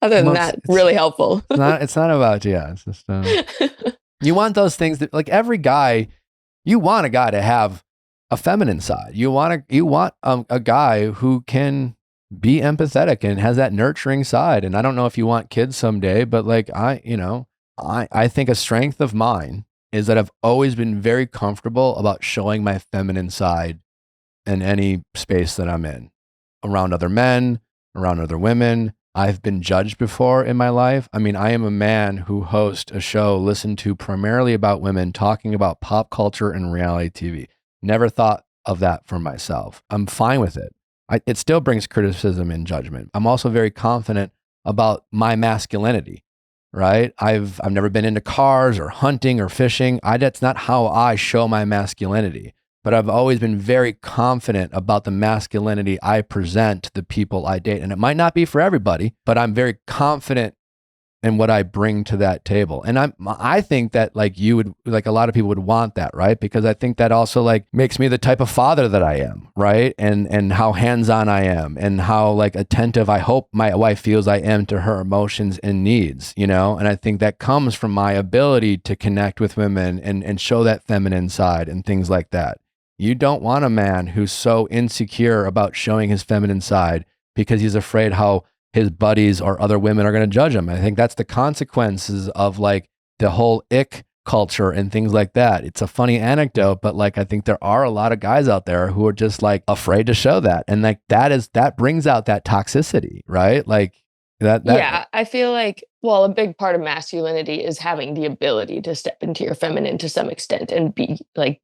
S5: other than that, really helpful.
S1: It's not about, it's just, you want those things that, like, every guy, you want a guy to have a feminine side. You want a guy who can be empathetic and has that nurturing side. And I don't know if you want kids someday, but like, I think a strength of mine is that I've always been very comfortable about showing my feminine side in any space that I'm in, around other men, around other women. I've been judged before in my life. I mean, I am a man who hosts a show listened to primarily about women, talking about pop culture and reality TV. Never thought of that for myself. I'm fine with it. It still brings criticism and judgment. I'm also very confident about my masculinity, right? I've never been into cars or hunting or fishing. That's not how I show my masculinity. But I've always been very confident about the masculinity I present to the people I date. And it might not be for everybody, but I'm very confident in what I bring to that table. And I think that like you would, like a lot of people would want that, right? Because I think that also like makes me the type of father that I am, right? And how hands-on I am, and how like attentive I hope my wife feels I am to her emotions and needs, And I think that comes from my ability to connect with women and show that feminine side and things like that. You don't want a man who's so insecure about showing his feminine side because he's afraid how his buddies or other women are going to judge him. I think that's the consequences of like the whole ick culture and things like that. It's a funny anecdote, but like, I think there are a lot of guys out there who are just like afraid to show that. And like, that brings out that toxicity, right? Like that.
S5: Yeah. I feel like, well, a big part of masculinity is having the ability to step into your feminine to some extent and be like,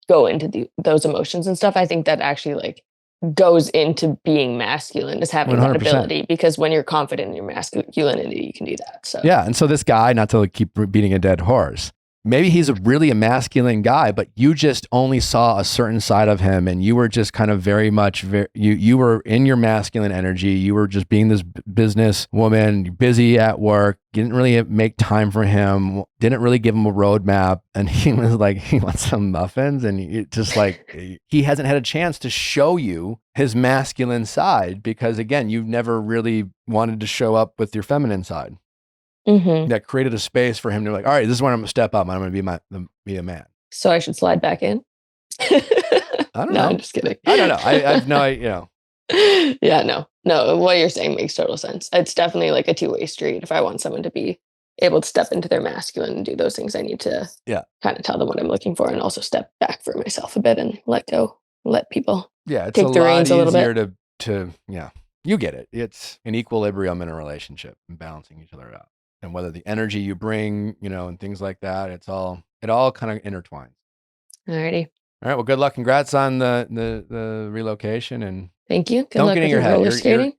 S5: go into those emotions and stuff. I think that actually like goes into being masculine, is having 100%. That ability, because when you're confident in your masculinity, you can do that. So
S1: yeah. And so this guy, not to keep beating a dead horse, maybe he's really a masculine guy, but you just only saw a certain side of him, and you were just kind of very much, you were in your masculine energy. You were just being this business woman, busy at work, didn't really make time for him, didn't really give him a roadmap. And he was like, he wants some muffins. And it just like, he hasn't had a chance to show you his masculine side because again, you've never really wanted to show up with your feminine side.
S5: Mm-hmm.
S1: That created a space for him to like, all right, this is where I'm going to step up. I'm going to be a man.
S5: So I should slide back in.
S1: I don't know.
S5: I'm just kidding.
S1: I don't know. I've no.
S5: Yeah, no. What you're saying makes total sense. It's definitely like a two-way street. If I want someone to be able to step into their masculine and do those things, I need to kind of tell them what I'm looking for, and also step back for myself a bit and let go, let people
S1: it's
S5: take the reins a little bit.
S1: to you get it. It's an equilibrium in a relationship and balancing each other out. and whether the energy you bring, and things like that, it all kind of intertwines.
S5: Alrighty.
S1: All right. Well, good luck. Congrats on the relocation, and
S5: Thank you. Good
S1: don't
S5: luck
S1: get in
S5: with
S1: your head.
S5: roller skating.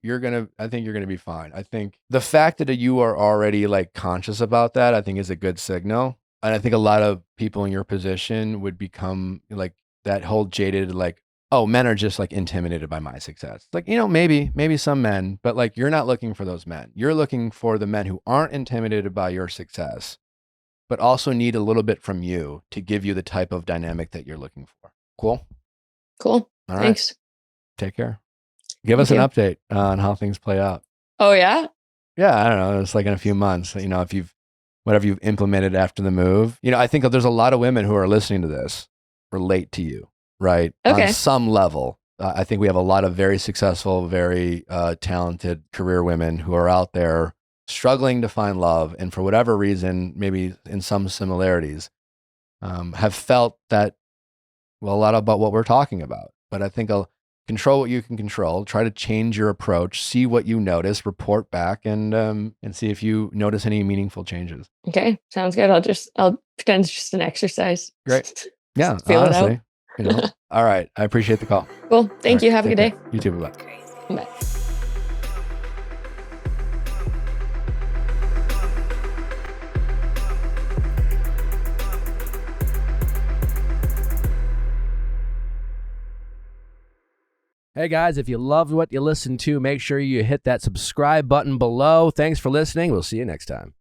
S1: I think you're gonna be fine. I think the fact that you are already like conscious about that, I think is a good signal. And I think a lot of people in your position would become like that whole jaded, like, oh, men are just like intimidated by my success. Like, maybe some men, but like you're not looking for those men. You're looking for the men who aren't intimidated by your success, but also need a little bit from you to give you the type of dynamic that you're looking for. Cool?
S5: Cool.
S1: All right.
S5: Thanks.
S1: Take care. Give us an update on how things play out.
S5: Oh, yeah?
S1: Yeah, I don't know. It's like in a few months, whatever you've implemented after the move. I think there's a lot of women who are listening to this relate to you, right?
S5: Okay.
S1: On some level. I think we have a lot of very successful, very talented career women who are out there struggling to find love. And for whatever reason, maybe in some similarities, have felt that, a lot about what we're talking about. But I think I'll control what you can control, try to change your approach, see what you notice, report back, and see if you notice any meaningful changes.
S5: Okay. Sounds good. I'll pretend it's just an exercise.
S1: Great. Yeah.
S5: Feel
S1: honestly,
S5: it out.
S1: All right. I appreciate the call.
S5: Cool. Thank you. Have a good day.
S1: You too. Bye-bye.
S5: Bye.
S1: Hey guys, if you loved what you listened to, make sure you hit that subscribe button below. Thanks for listening. We'll see you next time.